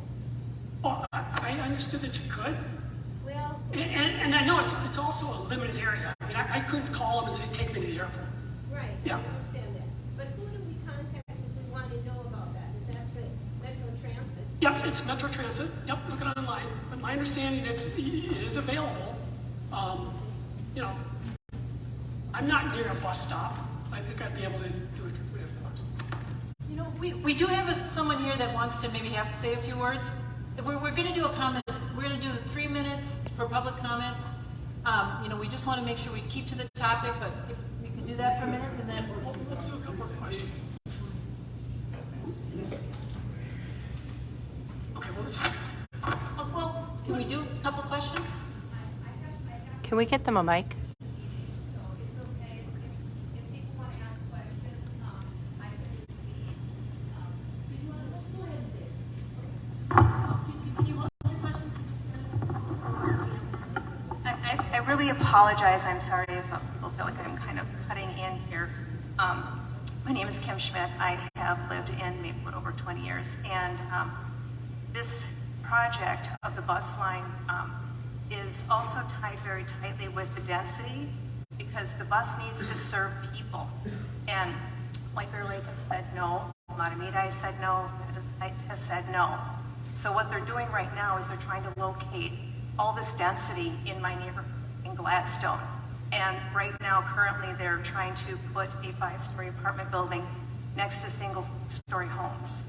Oh, I understood that you could. Well, And I know it's also a limited area. I mean, I couldn't call them and say, take me to the airport. right, Yeah. I understand that. But who do we contact if we want to know about that? Is that the Metro Transit? Yep, it's Metro Transit. Yep, look it online. But my understanding it is available. You know, I'm not near a bus stop. I think I'd be able to do it for $300. You know, we do have someone here that wants to maybe say a few words. We're going to do a comment. We're going to do 3 minutes for public comments. You know, we just want to make sure we keep to the topic, but if we can do that for a minute, and then Let's do a couple more questions. Okay, well, can we do a couple questions? Can we get them a mic? So it's okay if people want to ask questions, I can just be, do you want to, go ahead and say it. apologize. I'm sorry if people feel like I'm kind of cutting in here. My name is Kim Schmidt. I have lived in Maplewood over 20 years, and this project of the bus line is also tied very tightly with the density, because the bus needs to serve people. And White Bear Lake has said no, Matamita has said no, has said no. So what they're doing right now is they're trying to locate all this density in my neighborhood in Gladstone. And right now, currently, they're trying to put a 5-story apartment building next to single-story homes.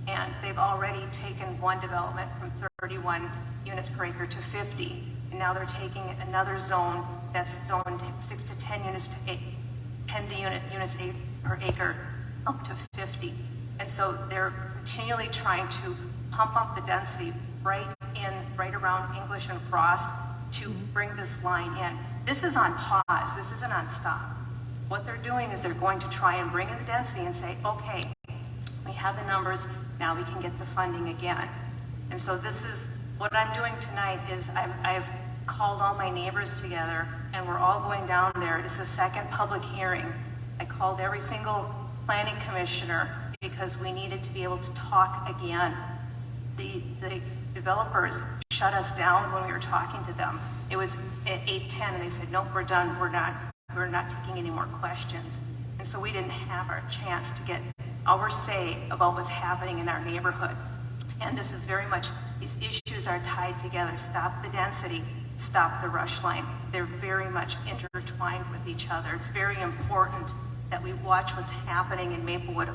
And they've already taken one development from 31 units per acre to 50. And now they're taking another zone that's zoned 6 to 10 units to 10 units per acre up to 50. And so they're continually trying to pump up the density right around English and Frost to bring this line in. This is on pause. This isn't on stop. What they're doing is they're going to try and bring in the density and say, okay, we have the numbers, now we can get the funding again. And so this is, what I'm doing tonight is I've called all my neighbors together, and we're all going down there. It's the second public hearing. I called every single planning commissioner because we needed to be able to talk again. The developers shut us down when we were talking to them. It was at 8:10 and they said, nope, we're done, we're not taking any more questions. And so we didn't have our chance to get our say about what's happening in our neighborhood. And this is very much, these issues are tied together. Stop the density, stop the rush line. They're very much intertwined with each other. It's very important that we watch what's happening in Maplewood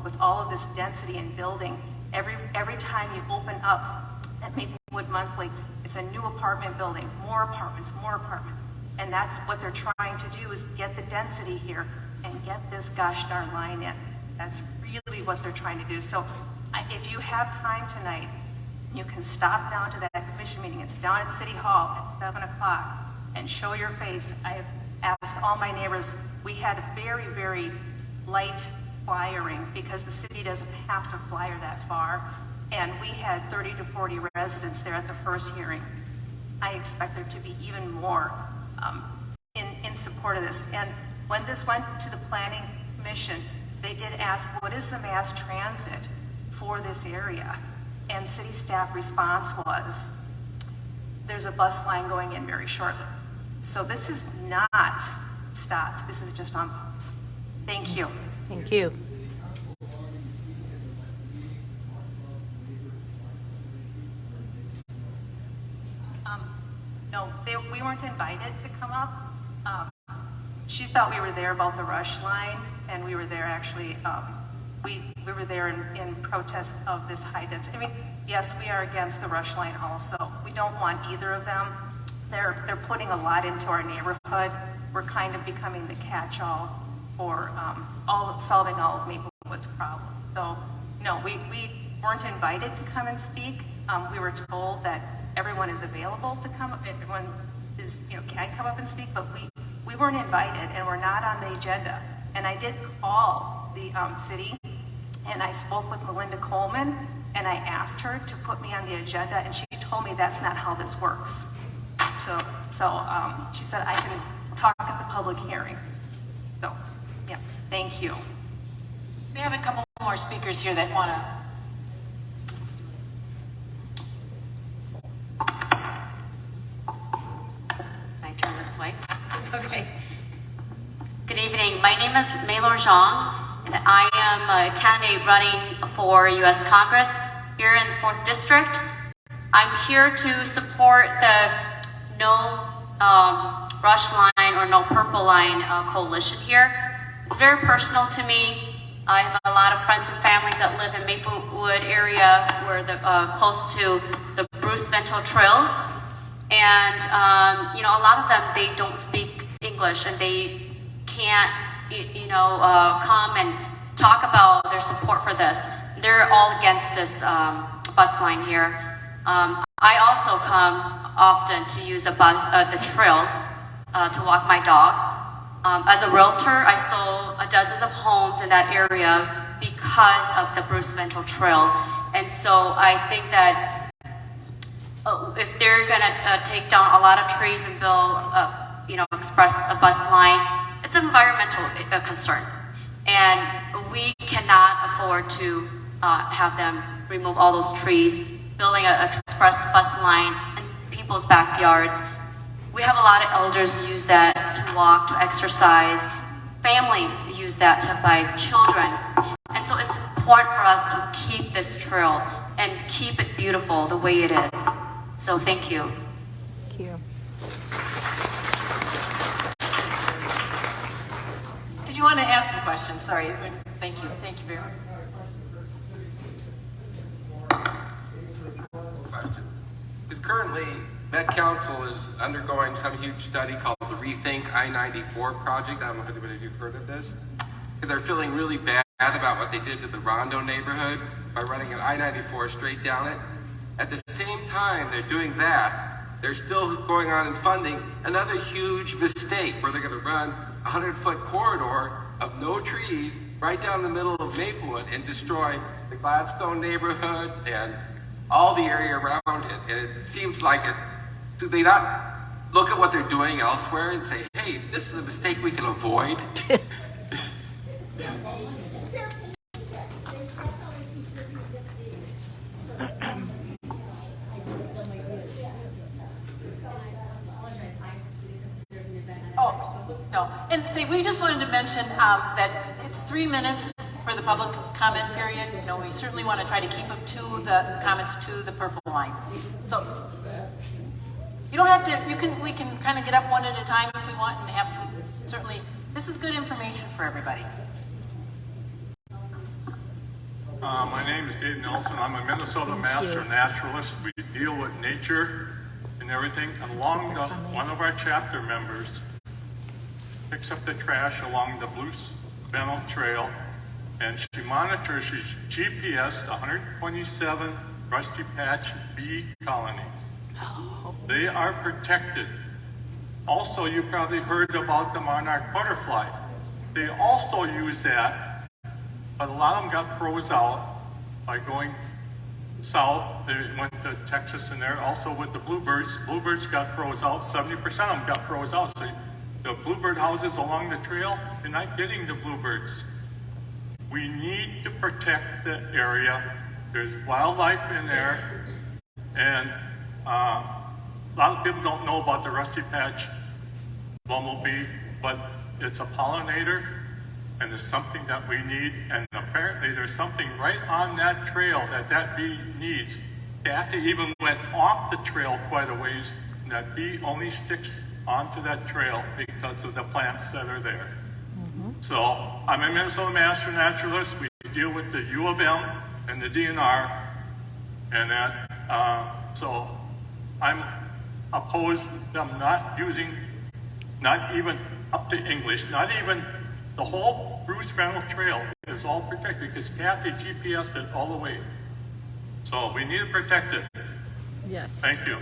with all of this density and building. Every time you open up at Maplewood Monthly, it's a new apartment building, more apartments. And that's what they're trying to do, is get the density here and get this gosh darn line in. That's really what they're trying to do. So if you have time tonight, you can stop down to that commission meeting. It's down at City Hall at 7 o'clock and show your face. I've asked all my neighbors. We had a very, very light flyering because the city doesn't have to flyer that far. And we had 30 to 40 residents there at the first hearing. I expect there to be even more in support of this. And when this went to the Planning Commission, they did ask, what is the mass transit for this area? And city staff response was, there's a bus line going in very shortly. So this is not stopped. This is just on pause. Thank you. Thank you. No, we weren't invited to come up. She thought we were there about the rush line, and we were there actually, we were there in protest of this high density. I mean, yes, we are against the rush line also. We don't want either of them. They're putting a lot into our neighborhood. We're kind of becoming the catch-all for solving all of Maplewood's problems. So, no, we weren't invited to come and speak. We were told that everyone is available to come, everyone is, can come up and speak, but we weren't invited and we're not on the agenda. And I did call the city, and I spoke with Melinda Coleman, and I asked her to put me on the agenda, and she told me that's not how this works. So she said I can talk at the public hearing. So, yeah, thank you. We have a couple more speakers here that want to. Can I turn this way? Okay. Good evening. My name is Maylor Zhang, and I am a candidate running for U.S. Congress here in the 4th District. I'm here to support the No Rush Line or No Purple Line coalition here. It's very personal to me. I have a lot of friends and families that live in Maplewood area where the close to the Bruce Vento Trails. And, a lot of them, they don't speak English and they can't, come and talk about their support for this. They're all against this bus line here. I also come often to use the trail to walk my dog. As a realtor, I sold dozens of homes in that area because of the Bruce Vento Trail. And so I think that if they're gonna take down a lot of trees and build express a bus line. It's an environmental concern. And we cannot afford to have them remove all those trees, building an express bus line in people's backyards. We have a lot of elders use that to walk, to exercise. Families use that to bike, children. And so it's important for us to keep this trail and keep it beautiful the way it is. So thank you. Thank you. Did you want to ask some questions? Sorry. Thank you. Thank you very much. Question. Because currently, Met Council is undergoing some huge study called the Rethink I-94 project. I don't know if anybody of you heard of this. Because they're feeling really bad about what they did to the Rondo neighborhood by running an I-94 straight down it. At the same time they're doing that, they're still going on and funding another huge mistake where they're going to run a 100-foot corridor of no trees right down the middle of Maplewood and destroy the Gladstone neighborhood and all the area around it. And it seems like it, do they not look at what they're doing elsewhere and say, hey, this is a mistake we can avoid? Oh, no. And say, we just wanted to mention that it's 3 minutes for the public comment period. We certainly want to try to keep them to the comments to the purple line. So you don't have to, we can kind of get up one at a time if we want and have some, certainly, this is good information for everybody. My name is Dave Nelson. I'm a Minnesota master naturalist. We deal with nature and everything. Along one of our chapter members picks up the trash along the Bruce Vento Trail, and she monitors, she's GPS 127 rusty patch bee colonies. They are protected. Also, you probably heard about the monarch butterfly. They also use that, but a lot of them got froze out by going south. They went to Texas and there. Also with the bluebirds, bluebirds got froze out. 70% of them got froze out. So the bluebird houses along the trail, they're not getting the bluebirds. We need to protect the area. There's wildlife in there, and a lot of people don't know about the rusty patch bumblebee, but it's a pollinator, and it's something that we need, and apparently there's something right on that trail that bee needs. Kathy even went off the trail quite a ways, and that bee only sticks onto that trail because of the plants that are there. So I'm a Minnesota master naturalist. We deal with the U of M and the DNR, and that, so I'm opposed to them not using, not even up to English, not even the whole Bruce Vento Trail is all protected because Kathy GPS'd it all the way. So we need to protect it. Yes. Thank you.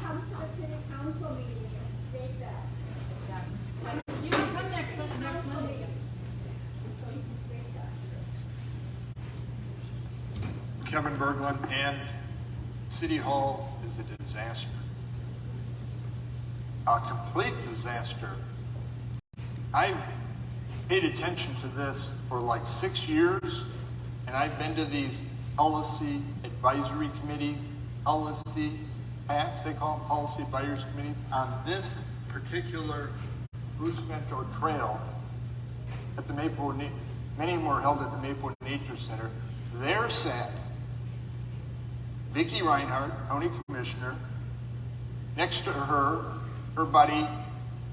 Come to the city council meeting and state that. You can come next Monday. So you can state that. Kevin Berglund, and City Hall is a disaster. A complete disaster. I've paid attention to this for like 6 years, and I've been to these policy advisory committees, policy PACs, they call them, policy advisory committees, on this particular Bruce Vento Trail at the Maplewood, many of them were held at the Maplewood Nature Center. They're sad. Vicki Reinhardt, County Commissioner, next to her, her buddy,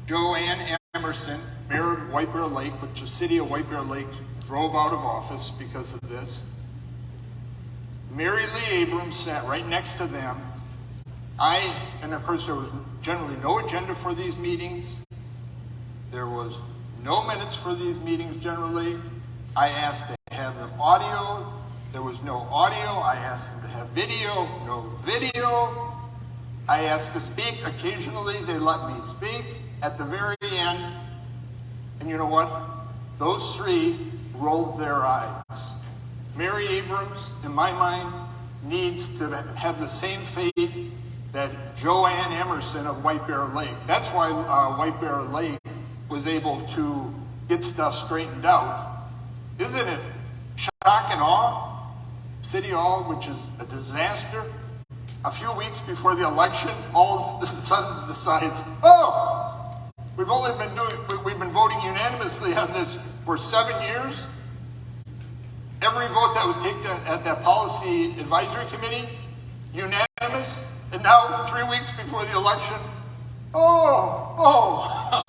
Joanne Emerson, Mayor of White Bear Lake, which the city of White Bear Lake drove out of office because of this. Mary Lee Abrams sat right next to them. And of course there was generally no agenda for these meetings. There was no minutes for these meetings generally. I asked to have them audio. There was no audio. I asked them to have video, no video. I asked to speak. Occasionally they let me speak. At the very end, and you know what? Those three rolled their eyes. Mary Abrams, in my mind, needs to have the same fate that Joanne Emerson of White Bear Lake. That's why White Bear Lake was able to get stuff straightened out. Isn't it shock and awe? City Hall, which is a disaster, a few weeks before the election, all of a sudden decides, oh, we've been voting unanimously on this for 7 years. Every vote that was taken at that policy advisory committee, unanimous, and now 3 weeks before the election, oh,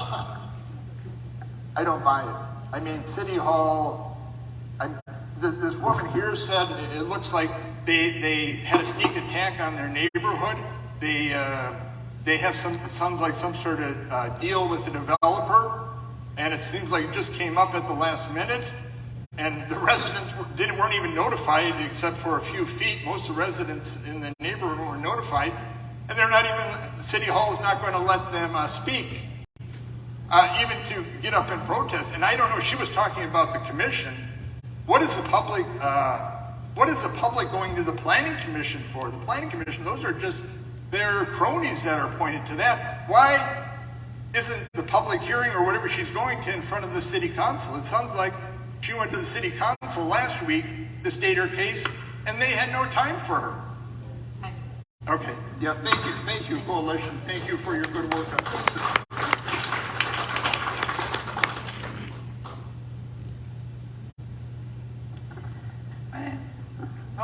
I don't buy it. I mean, City Hall, this woman here said it looks like they had a sneak attack on their neighborhood. They have it sounds like some sort of deal with the developer, and it seems like it just came up at the last minute. And the residents weren't even notified except for a few feet. Most of the residents in the neighborhood were notified, and they're not even, City Hall is not going to let them speak, even to get up and protest. And I don't know, she was talking about the commission. What is the public going to the planning commission for? The planning commission, those are just their cronies that are appointed to that. Why isn't the public hearing or whatever she's going to in front of the city council? It sounds like she went to the city council last week to state her case, and they had no time for her. Okay, yeah, thank you, Coalition. Thank you for your good work on this.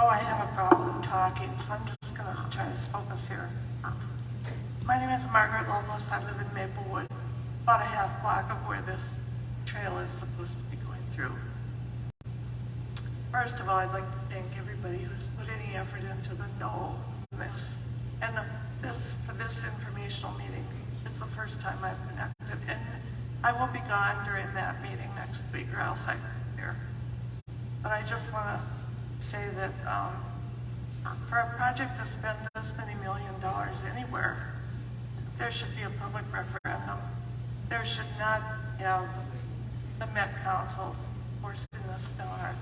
I have a problem talking, so I'm just going to try to focus here. My name is Margaret Lovelace. I live in Maplewood, about a half block of where this trail is supposed to be going through. First of all, I'd like to thank everybody who's put any effort into the know of this. And for this informational meeting, it's the first time I've connected. And I will be gone during that meeting next week, or else I'm here. But I just want to say that for a project to spend this many $1 million anywhere, there should be a public referendum. There should not have the Met Council forcing this down our.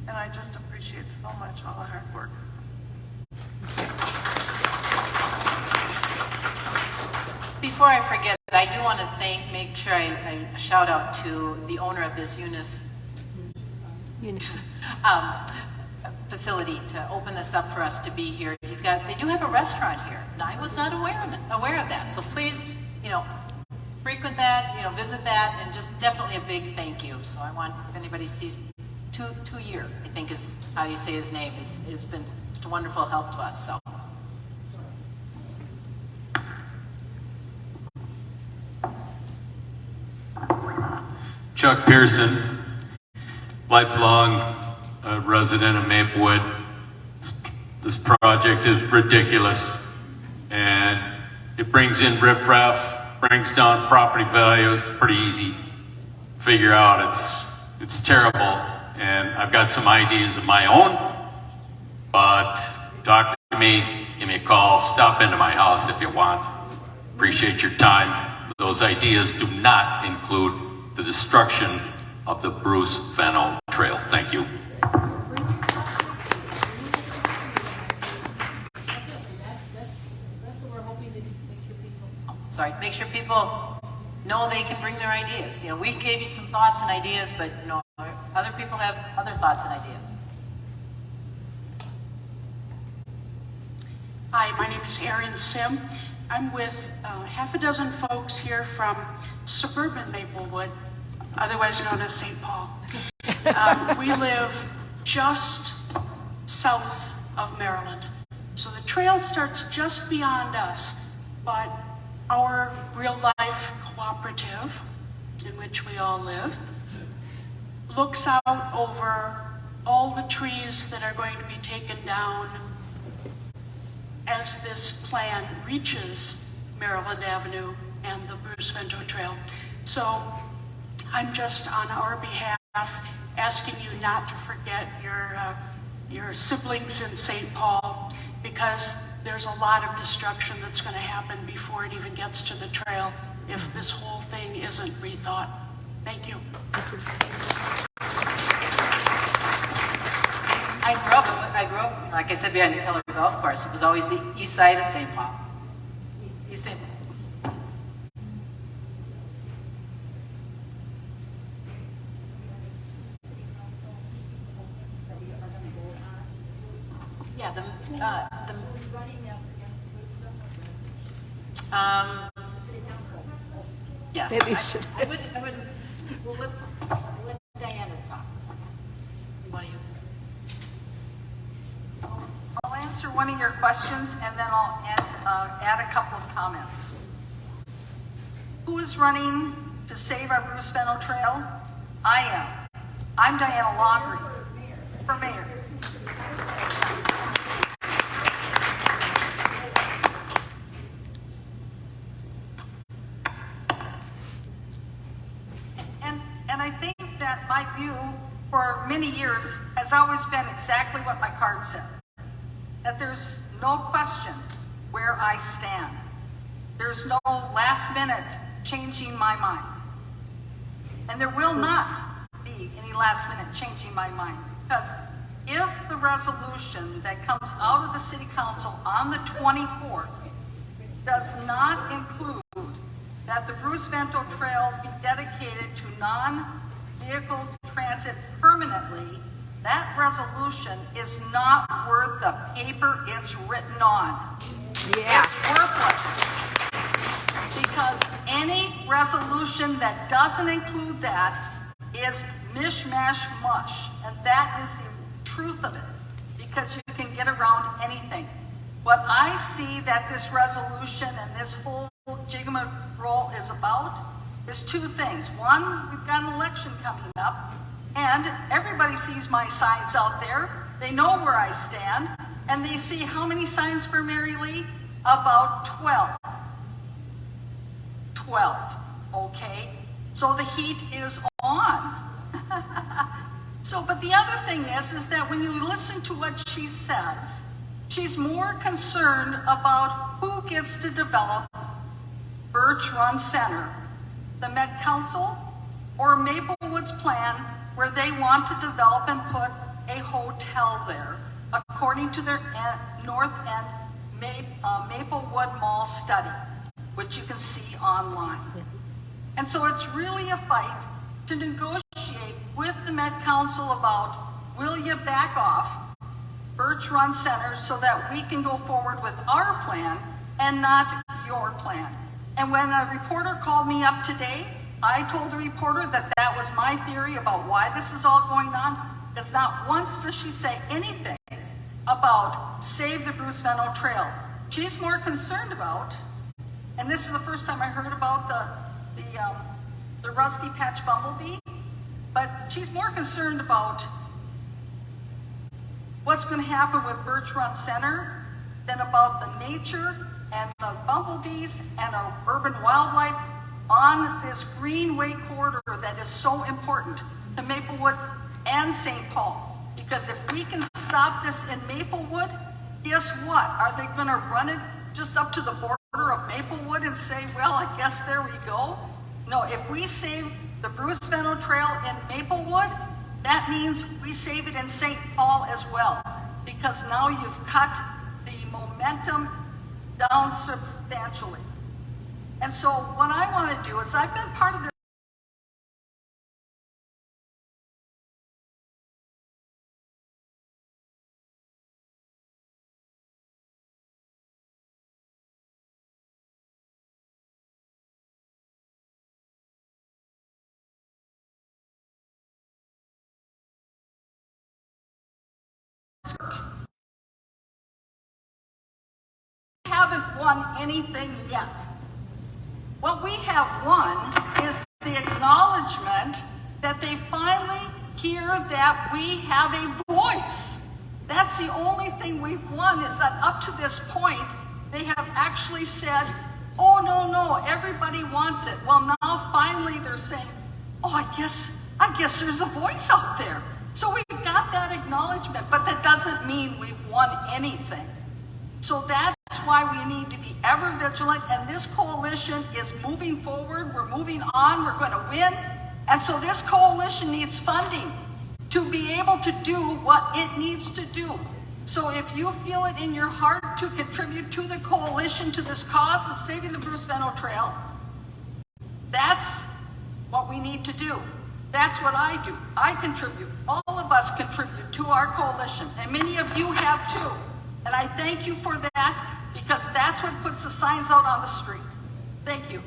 And I just appreciate so much all the hard work. Before I forget, I do want to make sure I shout out to the owner of this facility to open this up for us to be here. They do have a restaurant here, and I was not aware of that. So please, frequent that, visit that, and just definitely a big thank you. So I want, if anybody sees two year, I think is how you say his name, has been just a wonderful help to us. So. Chuck Pearson, lifelong resident of Maplewood. This project is ridiculous, and it brings in riffraff, brings down property values. It's pretty easy to figure out. It's terrible, and I've got some ideas of my own, but talk to me, give me a call, stop into my house if you want. Appreciate your time. Those ideas do not include the destruction of the Bruce Vento Trail. Thank you. Sorry, make sure people know they can bring their ideas. We gave you some thoughts and ideas, but other people have other thoughts and ideas. Hi, my name is Erin Sim. I'm with half a dozen folks here from suburban Maplewood, otherwise known as St. Paul. We live just south of Maryland. So the trail starts just beyond us, but our real-life cooperative, in which we all live, looks out over all the trees that are going to be taken down as this plan reaches Maryland Avenue and the Bruce Vento Trail. So I'm just on our behalf asking you not to forget your siblings in St. Paul, because there's a lot of destruction that's going to happen before it even gets to the trail if this whole thing isn't rethought. Thank you. I grew up like I said, behind the Keller Golf Course. It was always the east side of St. Paul. East St. Paul. Yeah, yes. Maybe you should. I would, we'll let Diana talk. One of you. I'll answer one of your questions and then I'll add a couple of comments. Who is running to save our Bruce Vento Trail? I am. I'm Diana Loggery for mayor. And I think that my view for many years has always been exactly what my card said. That there's no question where I stand. There's no last minute changing my mind. And there will not be any last minute changing my mind. Because if the resolution that comes out of the City Council on the 24th does not include that the Bruce Vento Trail be dedicated to non-vehicle transit permanently, that resolution is not worth the paper it's written on. Yeah. It's worthless. Because any resolution that doesn't include that is mishmash mush. And that is the truth of it. Because you can get around anything. What I see that this resolution and this whole rigmarole is about is two things. One, we've got an election coming up, and everybody sees my signs out there. They know where I stand, and they see how many signs for Mary Lee? About 12. 12, okay? So the heat is on. But the other thing is that when you listen to what she says, she's more concerned about who gets to develop Birch Run Center, the Met Council, or Maplewood's plan where they want to develop and put a hotel there, according to their North End Maplewood Mall study, which you can see online. And so it's really a fight to negotiate with the Met Council about, will you back off Birch Run Center so that we can go forward with our plan and not your plan? And when a reporter called me up today, I told the reporter that that was my theory about why this is all going on, because not once does she say anything about save the Bruce Vento Trail. She's more concerned about, and this is the first time I heard about the rusty patch bumblebee, but she's more concerned about what's going to happen with Birch Run Center than about the nature and the bumblebees and our urban wildlife on this greenway corridor that is so important to Maplewood and St. Paul. Because if we can stop this in Maplewood, guess what? Are they going to run it just up to the border of Maplewood and say, well, I guess there we go? No, if we save the Bruce Vento Trail in Maplewood, that means we save it in St. Paul as well. Because now you've cut the momentum down substantially. And so what I want to do is, I've been part of this haven't won anything yet. What we have won is the acknowledgement that they finally hear that we have a voice. That's the only thing we've won, is that up to this point, they have actually said, oh, no, everybody wants it. Well, now finally they're saying, oh, I guess there's a voice out there. So we've got that acknowledgement, but that doesn't mean we've won anything. So that's why we need to be ever vigilant, and this coalition is moving forward. We're moving on. We're going to win. And so this coalition needs funding to be able to do what it needs to do. So if you feel it in your heart to contribute to the coalition, to this cause of saving the Bruce Vento Trail, that's what we need to do. That's what I do. I contribute. All of us contribute to our coalition, and many of you have too. And I thank you for that, because that's what puts the signs out on the street. Thank you.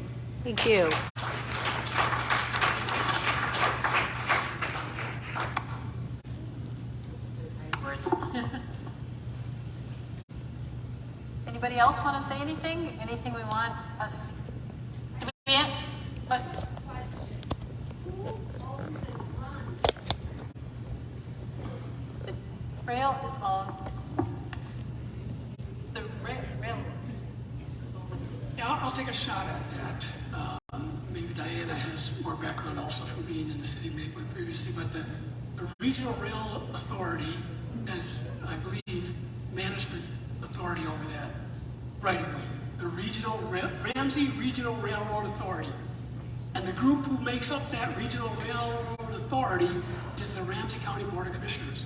Thank you. Words. Anybody else want to say anything? Anything we want us to be in? What? The trail is owned. The rail. Yeah, I'll take a shot at that. Maybe Diana has more background also from being in the city of Maplewood previously, but the Regional Rail Authority has, I believe, management authority over that right away. The Ramsey Regional Railroad Authority. And the group who makes up that Regional Railroad Authority is the Ramsey County Board of Commissioners.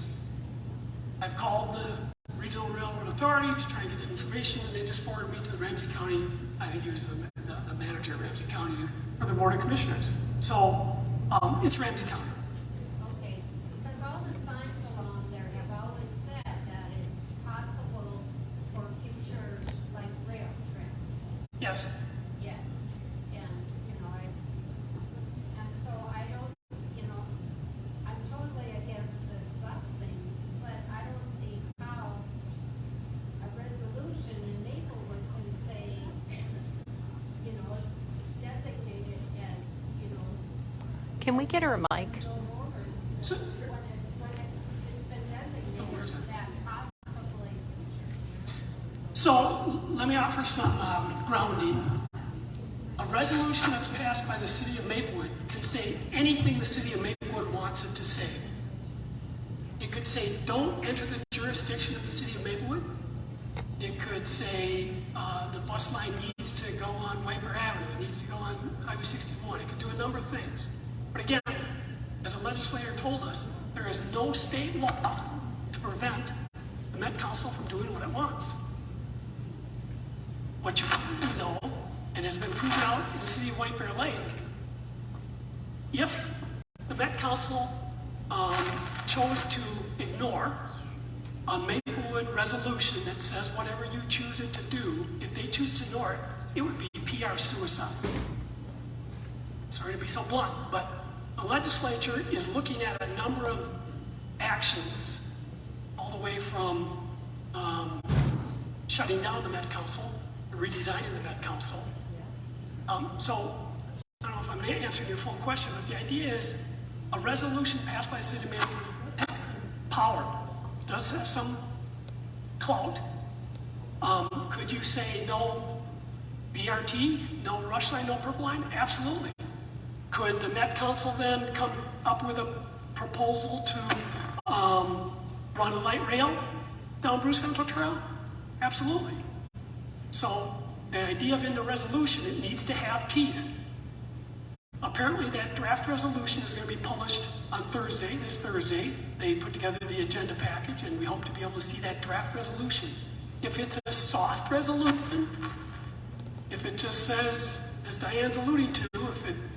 I've called the Regional Railroad Authority to try and get some information, and they just forwarded me to the Ramsey County, I think he was the manager of Ramsey County, for the Board of Commissioners. So it's Ramsey County. Okay, because all the signs along there have always said that it's possible for future, like, rail transit. Yes. Yes, and, and so I don't, I'm totally against this bus thing, but I don't see how a resolution in Maplewood can say, designate it as, Can we get her a mic? So, when it's been designated that possibly future. So let me offer some grounding. A resolution that's passed by the city of Maplewood can say anything the city of Maplewood wants it to say. It could say, don't enter the jurisdiction of the city of Maplewood. It could say the bus line needs to go on Wiper Avenue, it needs to go on Highway 61. It could do a number of things. But again, as a legislator told us, there is no state law to prevent the Met Council from doing what it wants. What you know, and has been proven out in the city of White Bear Lake, if the Met Council chose to ignore a Maplewood resolution that says whatever you choose it to do, if they choose to ignore it, it would be PR suicide. Sorry to be so blunt, but the legislature is looking at a number of actions, all the way from shutting down the Met Council, redesigning the Met Council. So, I don't know if I'm answering your full question, but the idea is a resolution passed by the city of Maplewood, power, does have some clout. Could you say no BRT, no rush line, no purple line? Absolutely. Could the Met Council then come up with a proposal to run a light rail down Bruce Vento Trail? Absolutely. So the idea of in the resolution, it needs to have teeth. Apparently that draft resolution is going to be published on Thursday, this Thursday. They put together the agenda package, and we hope to be able to see that draft resolution. If it's a soft resolution, if it just says, as Diane's alluding to,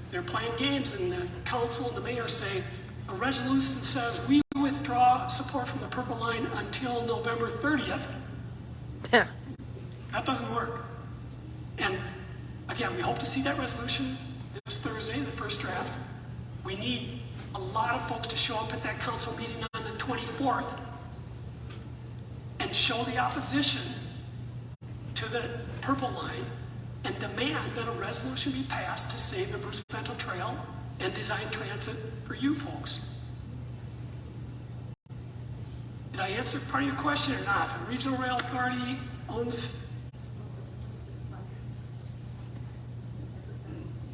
they're playing games and the council and the mayor say, a resolution says we withdraw support from the purple line until November 30th. That doesn't work. And again, we hope to see that resolution this Thursday, the first draft. We need a lot of folks to show up at that council meeting on the 24th and show the opposition to the purple line and demand that a resolution be passed to save the Bruce Vento Trail and design transit for you folks. Did I answer part of your question or not? The Regional Rail Authority owns...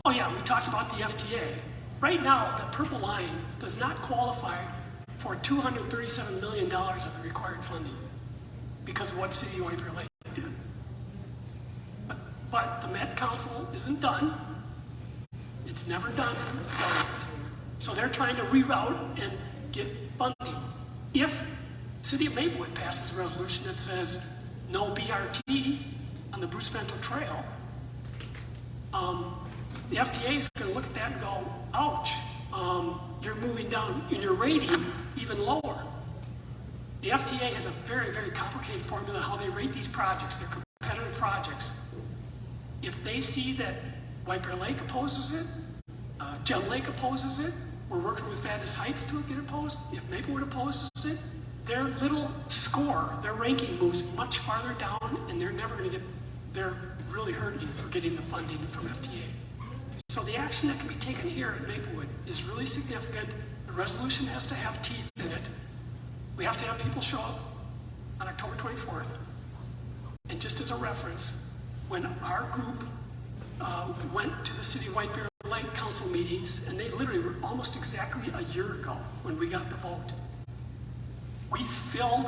Oh yeah, we talked about the FTA. Right now, the purple line does not qualify for $237 million of the required funding because of what City of White Bear Lake did. But the Met Council isn't done. It's never done. So they're trying to reroute and get funding. If city of Maplewood passes a resolution that says no BRT on the Bruce Vento Trail, the FTA is going to look at that and go, ouch, you're moving down in your rating even lower. The FTA has a very, very complicated formula how they rate these projects. They're competitive projects. If they see that White Bear Lake opposes it, Gem Lake opposes it, we're working with Vadnais Heights to get opposed. If Maplewood opposes it, their little score, their ranking moves much farther down, and they're never going to get, they're really hurting for getting the funding from FTA. So the action that can be taken here at Maplewood is really significant. The resolution has to have teeth in it. We have to have people show up on October 24th. And just as a reference, when our group went to the City of White Bear Lake council meetings, and they literally were almost exactly a year ago when we got the vote, we filled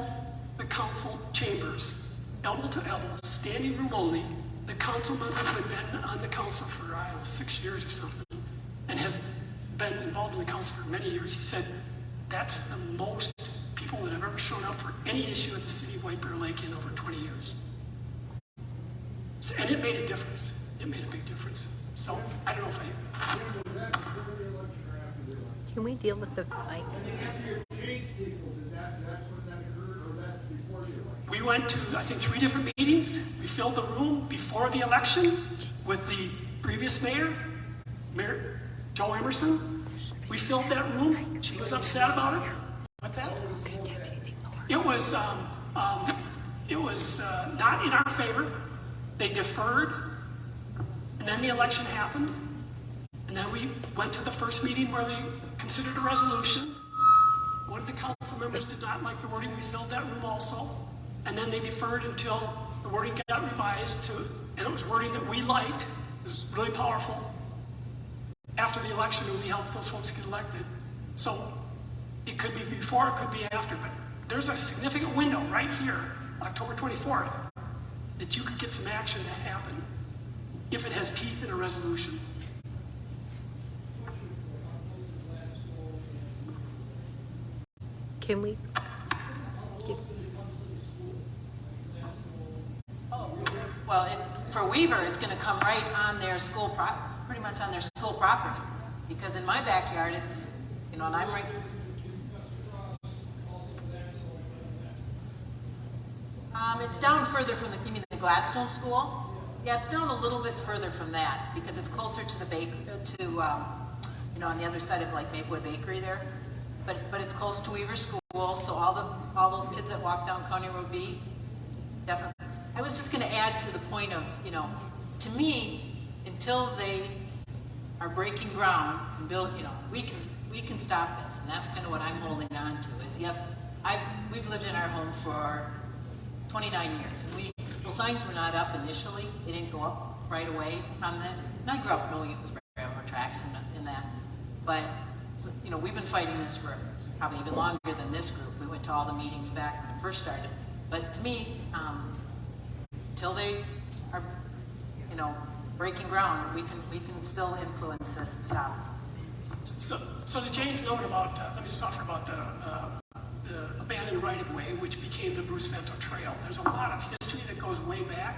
the council chambers, elbow to elbow, standing room only. The council member who had been on the council for, 6 years or something, and has been involved in the council for many years, he said, that's the most people that have ever shown up for any issue at the City of White Bear Lake in over 20 years. So, and it made a difference. It made a big difference. So, I don't know if I... Can we deal with the mic? We went to, I think, 3 different meetings. We filled the room before the election with the previous mayor, Mayor Joe Emerson. We filled that room. She was upset about it. What's that? It was not in our favor. They deferred, and then the election happened, and then we went to the first meeting where they considered a resolution. One of the council members did not like the wording. We filled that room also, and then they deferred until the wording got revised and it was wording that we liked. It was really powerful after the election, and we helped those folks get elected. So it could be before, it could be after, but there's a significant window right here, October 24th, that you could get some action to happen if it has teeth in a resolution. Can we? Well, for Weaver, it's going to come right on their school pretty much on their school property, because in my backyard, it's, and I'm right. It's down further from you mean the Gladstone School? Yeah, it's down a little bit further from that because it's closer to the on the other side of like Maplewood Bakery there. But it's close to Weaver School, so all those kids that walk down County Road B, definitely. I was just going to add to the point of, to me, until they are breaking ground and build, we can stop this, and that's kind of what I'm holding on to. Is yes, we've lived in our home for 29 years, and the signs were not up initially. They didn't go up right away on them. And I grew up knowing it was railroad tracks and that, but we've been fighting this for probably even longer than this group. We went to all the meetings back when it first started. But to me, until they are, breaking ground, we can still influence this and stop. So to Jane's note about, let me just offer about the abandoned right-of-way, which became the Bruce Vento Trail. There's a lot of history that goes way back.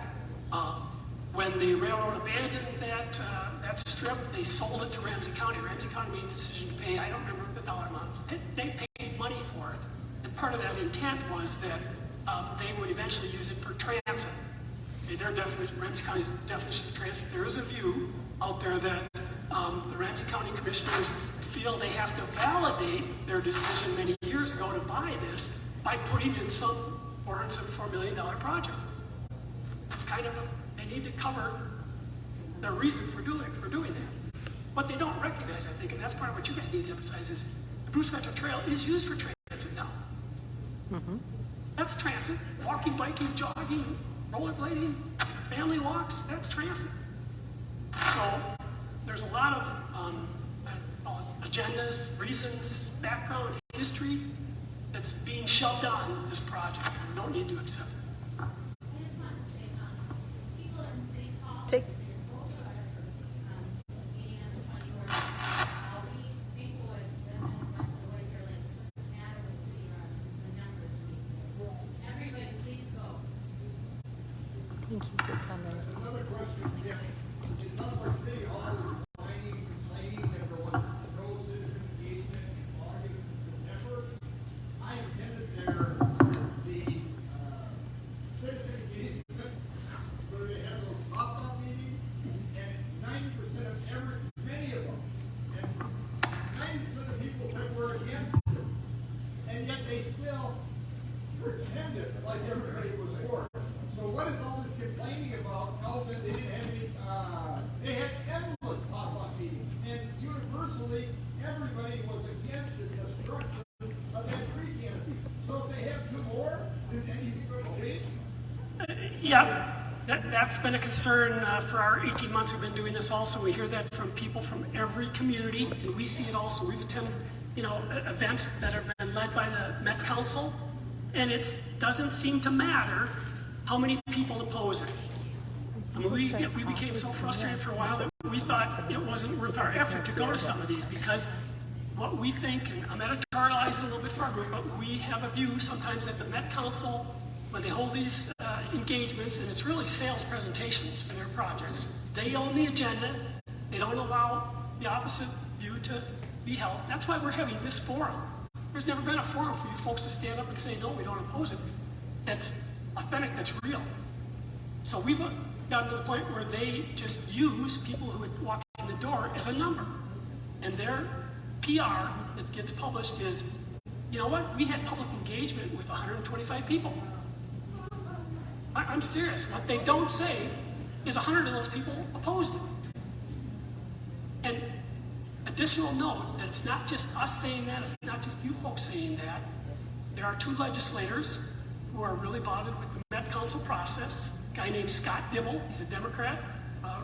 When the railroad abandoned that strip, they sold it to Ramsey County. Ramsey County made a decision to pay, I don't remember the dollar amount, they paid money for it. And part of that intent was that they would eventually use it for transit. Their definition, Ramsey County's definition of transit, there is a view out there that the Ramsey County commissioners feel they have to validate their decision many years ago to buy this by putting in some $474 million project. It's kind of they need to cover their reason for doing that. What they don't recognize, I think, and that's part of what you guys need to emphasize, is the Bruce Vento Trail is used for transit now. Mm-hmm. That's transit. Walking, biking, jogging, rollerblading, family walks, that's transit. So there's a lot of agendas, reasons, background, history that's being shoved on this project, and we don't need to accept it. Take. can keep your comment. Another question, yeah. It sounds like City Hall is complaining that there was no citizen engagement in August and September. I attended there since the citizen engagement, where they had those pop-up meetings, and 90% of many of them, and 90% of people said we're against this, and yet they still pretended like everybody was for it. So what is all this complaining about? How that they didn't have any, they had endless pop-up meetings, and universally, everybody was against the destruction of that tree canopy. So if they have two more, is anything going to change? Yeah, that's been a concern for our 18 months we've been doing this also. We hear that from people from every community, and we see it also. We've attended, events that have been led by the Met Council, and it doesn't seem to matter how many people oppose it. I mean, we became so frustrated for a while that we thought it wasn't worth our effort to go to some of these, because what we think, and I'm editorializing a little bit for our group, but we have a view sometimes that the Met Council, when they hold these engagements, and it's really sales presentations for their projects, they own the agenda. They don't allow the opposite view to be held. That's why we're having this forum. There's never been a forum for you folks to stand up and say, no, we don't oppose it. That's authentic, that's real. So we've gotten to the point where they just use people who would walk in the door as a number. And their PR that gets published is, you know what, we had public engagement with 125 people. I'm serious. What they don't say is 100 of those people opposed it. And additional note that it's not just us saying that, it's not just you folks saying that. There are two legislators who are really bothered with the Met Council process. A guy named Scott Dibble, he's a Democrat,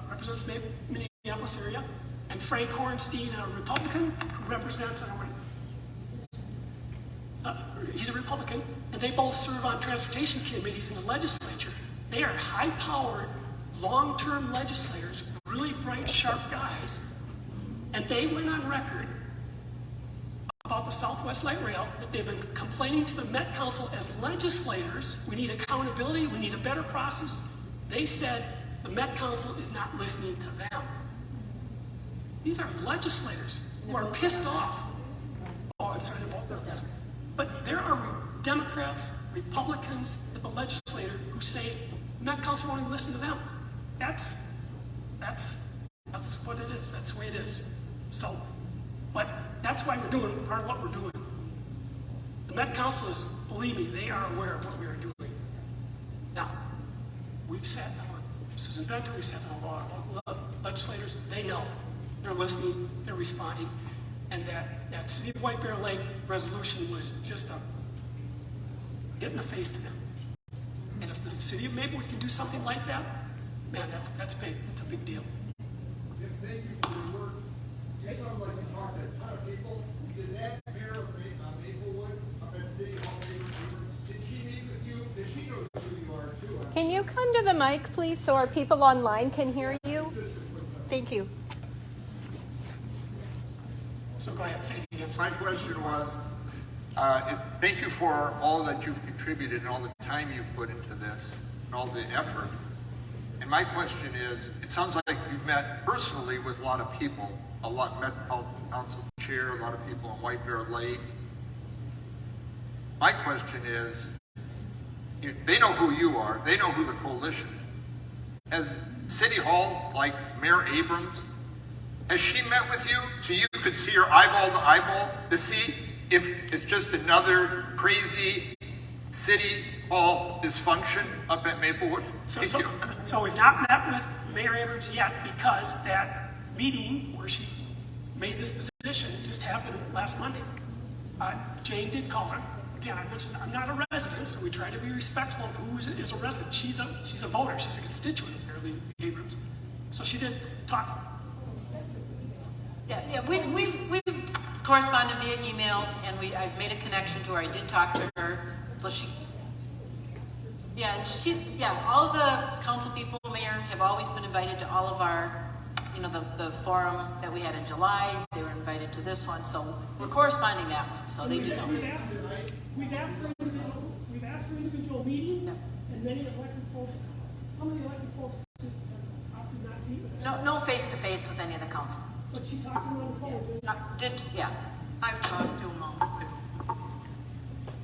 represents Minneapolis area, and Frank Hornstein, a Republican, who represents, he's a Republican, and they both serve on transportation committees in the legislature. They are high-powered, long-term legislators, really bright, sharp guys, and they went on record about the Southwest Light Rail that they've been complaining to the Met Council as legislators. We need accountability, we need a better process. They said the Met Council is not listening to them. These are legislators who are pissed off. Oh, I'm sorry, they're both Democrats. But there are Democrats, Republicans, the legislator who say the Met Council won't even listen to them. That's what it is. That's the way it is. So, but that's why we're doing part of what we're doing. The Met Council is, believe me, they are aware of what we are doing. Now, we've sat down with Susan Vento, we've sat down with a lot of legislators. They know. They're listening. They're responding. And that City of White Bear Lake resolution was just a hit in the face to them. And if the City of Maplewood can do something like that, man, that's big. It's a big deal. Thank you for your work. You sound like you talked to a ton of people. Did that mayor of Maplewood up at City Hall, did she meet with you? Did she know who you are too? Can you come to the mic, please, so our people online can hear you? Thank you. So go ahead, say it again. My question was, thank you for all that you've contributed and all the time you've put into this and all the effort. And my question is, it sounds like you've met personally with a lot of people, Met Council Chair, a lot of people in White Bear Lake. My question is, they know who you are, they know who the coalition is. Has City Hall, like Mayor Abrams, has she met with you so you could see her eyeball to eyeball to see if it's just another crazy City Hall dysfunction up at Maplewood? So we've not met with Mayor Abrams yet because that meeting where she made this position just happened last Monday. Jane did call her. Again, I mentioned I'm not a resident, so we try to be respectful of who is a resident. She's a voter. She's a constituent of Mayor Abrams. So she did talk. Yeah, we've corresponded via emails, and I've made a connection to her. I did talk to her, so all of the council people, mayor, have always been invited to all of our, the forum that we had in July. They were invited to this one, so we're corresponding that way, so they do know. We've asked for individual meetings, and many elected folks some of the elected folks just opted not to meet with us. No face-to-face with any of the council. But she talked to them on the phone, didn't Yeah. I've talked to them all too.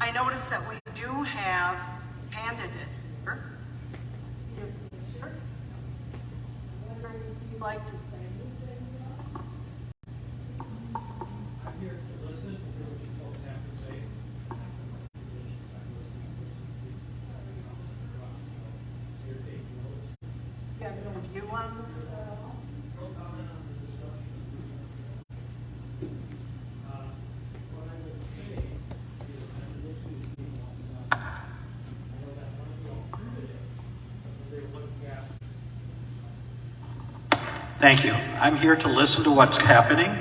I noticed that we do have candidate here. Sure. Wondering if you'd like to say anything? I'm here to listen to what you folks have to say. You have no view on this at all? No comment on the discussion. What I would say is that this is being I know that one of the alternatives that they're looking at. Thank you. I'm here to listen to what's happening.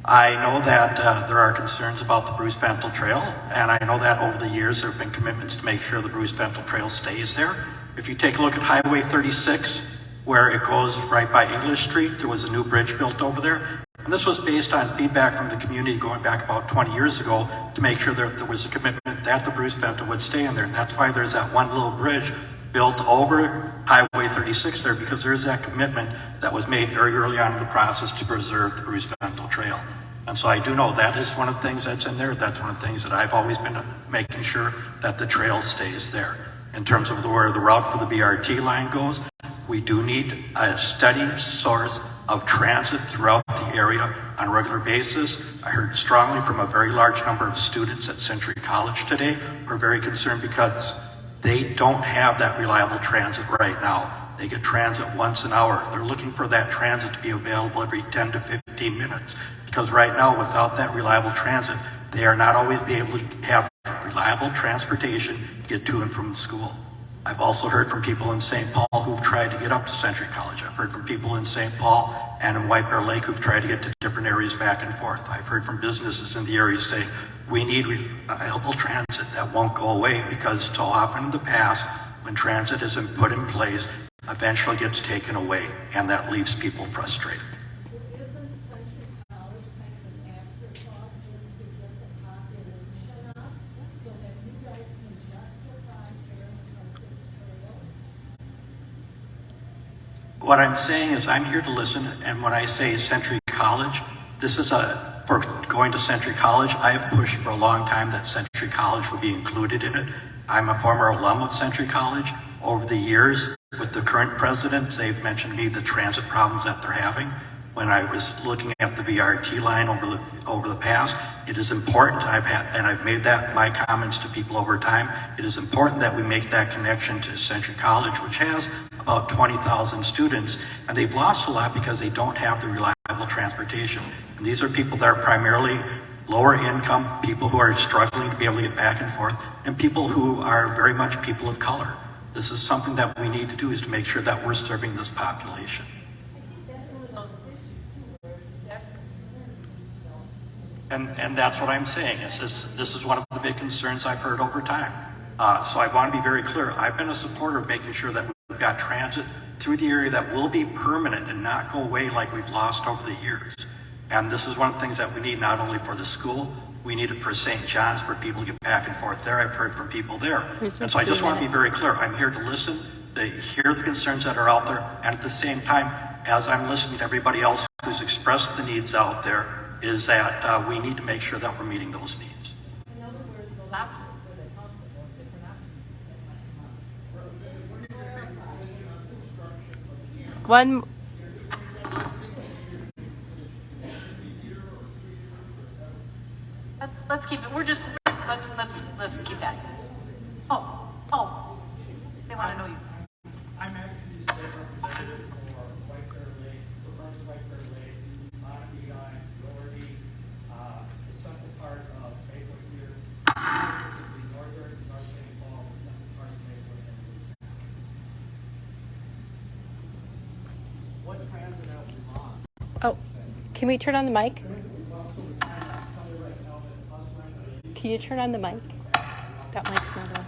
I know that there are concerns about the Bruce Vento Trail, and I know that over the years there have been commitments to make sure the Bruce Vento Trail stays there. If you take a look at Highway 36, where it goes right by English Street, there was a new bridge built over there. And this was based on feedback from the community going back about 20 years ago to make sure there was a commitment that the Bruce Vento would stay in there. And that's why there's that one little bridge built over Highway 36 there, because there's that commitment that was made very early on in the process to preserve the Bruce Vento Trail. And so I do know that is one of the things that's in there. That's one of the things that I've always been making sure that the trail stays there. In terms of where the route for the BRT line goes, we do need a steady source of transit throughout the area on a regular basis. I heard strongly from a very large number of students at Century College today who are very concerned because they don't have that reliable transit right now. They get transit once an hour. They're looking for that transit to be available every 10 to 15 minutes. Because right now, without that reliable transit, they are not always be able to have reliable transportation to get to and from the school. I've also heard from people in St. Paul who've tried to get up to Century College. I've heard from people in St. Paul and in White Bear Lake who've tried to get to different areas back and forth. I've heard from businesses in the area saying, we need reliable transit that won't go away, because so often in the past, when transit isn't put in place, eventually gets taken away, and that leaves people frustrated. Isn't Century College kind of an afterthought just to get the population up so that you guys can justify caring about this trail? What I'm saying is I'm here to listen, and when I say Century College, this is for going to Century College, I have pushed for a long time that Century College would be included in it. I'm a former alum of Century College. Over the years, with the current president, they've mentioned to me the transit problems that they're having. When I was looking at the BRT line over the past, it is important, I've made that my comments to people over time, it is important that we make that connection to Century College, which has about 20,000 students, and they've lost a lot because they don't have the reliable transportation. And these are people that are primarily lower income, people who are struggling to be able to get back and forth, and people who are very much people of color. This is something that we need to do, is to make sure that we're serving this population. And that's what I'm saying. This is one of the big concerns I've heard over time. So I want to be very clear. I've been a supporter of making sure that we've got transit through the area that will be permanent and not go away like we've lost over the years. And this is one of the things that we need not only for the school, we need it for St. John's, for people to get back and forth there. I've heard from people there. And so I just want to be very clear. I'm here to listen, to hear the concerns that are out there, and at the same time, as I'm listening to everybody else who's expressed the needs out there, is that we need to make sure that we're meeting those needs. In other words, those options for the council, those different options. One. Let's keep it. Let's keep that. Oh, they want to know you. I'm actually the state representative for White Bear Lake, for Burns White Bear Lake, Montague, Doherty, the central part of Maplewood here, the northern, North St. Paul, the central part of Maplewood. What transit have we lost? Oh, can we turn on the mic? Can you turn on the mic? That mic's not on.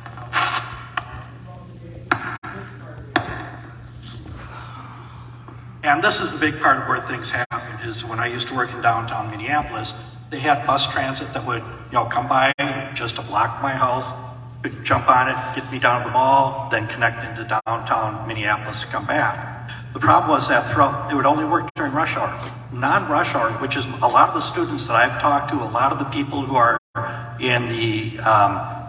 And this is the big part of where things happen, is when I used to work in downtown Minneapolis, they had bus transit that would, come by just a block from my house, could jump on it, get me down to the mall, then connect into downtown Minneapolis, come back. The problem was that it would only work during rush hour. Non-rush hour, which is a lot of the students that I've talked to, a lot of the people who are in the,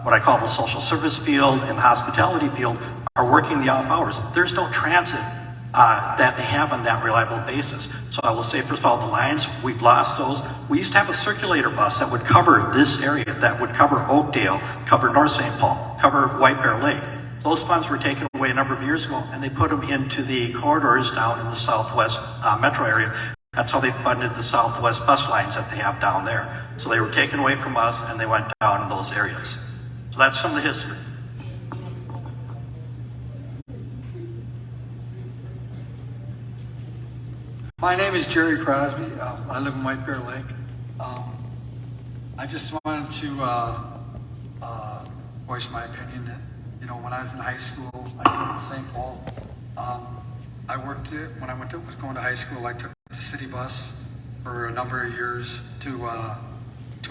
what I call the social service field and the hospitality field, are working the off hours. There's no transit that they have on that reliable basis. So I will say, first of all, the lines, we've lost those. We used to have a circulator bus that would cover this area, that would cover Oakdale, cover North St. Paul, cover White Bear Lake. Those funds were taken away a number of years ago, and they put them into the corridors down in the southwest metro area. That's how they funded the southwest bus lines that they have down there. So they were taken away from us, and they went down in those areas. So that's some of the history. My name is Jerry Crosby. I live in White Bear Lake. I just wanted to voice my opinion that, you know, when I was in high school, I went to St. Paul. When I was going to high school, I took the city bus for a number of years to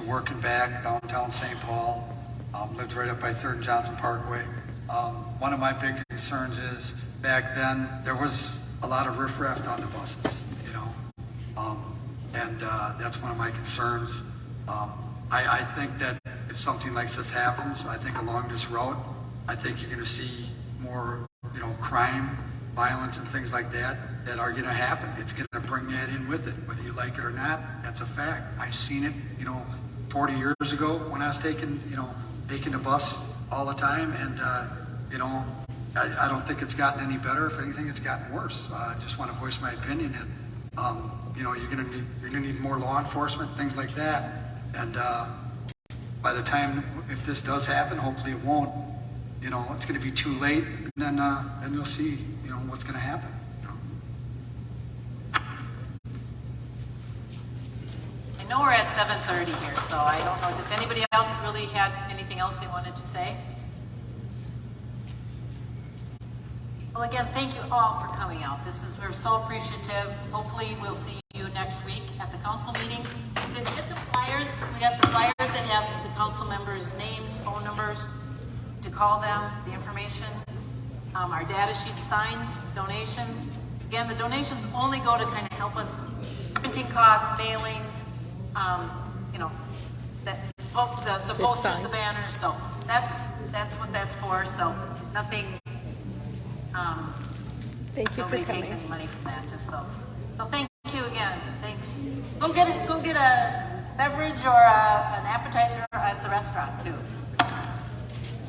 work and back downtown St. Paul. Lived right up by 3rd and Johnson Parkway. One of my big concerns is back then there was a lot of riffraff on the buses. And that's one of my concerns. I think that if something like this happens, I think along this route, I think you're going to see more, crime, violence, and things like that are going to happen. It's going to bring that in with it, whether you like it or not. That's a fact. I seen it, 40 years ago when I was taking the bus all the time, and I don't think it's gotten any better. If anything, it's gotten worse. I just want to voice my opinion that. You're gonna need more law enforcement, things like that. And by the time, if this does happen, hopefully it won't. It's gonna be too late, and then you'll see, what's gonna happen. I know we're at 7:30 here, so I don't know if anybody else really had anything else they wanted to say. Well, again, thank you all for coming out. We're so appreciative. Hopefully, we'll see you next week at the council meeting. Get the flyers. We got the flyers that have the council members' names, phone numbers, to call them, the information. Our data sheet, signs, donations. Again, the donations only go to kind of help us printing costs, mailings, the posters, the banners. So that's what that's for. So nothing. Thank you for Nobody coming. takes any money from that, just those. So thank you again. Thanks. Go get a beverage or an appetizer at the restaurant too.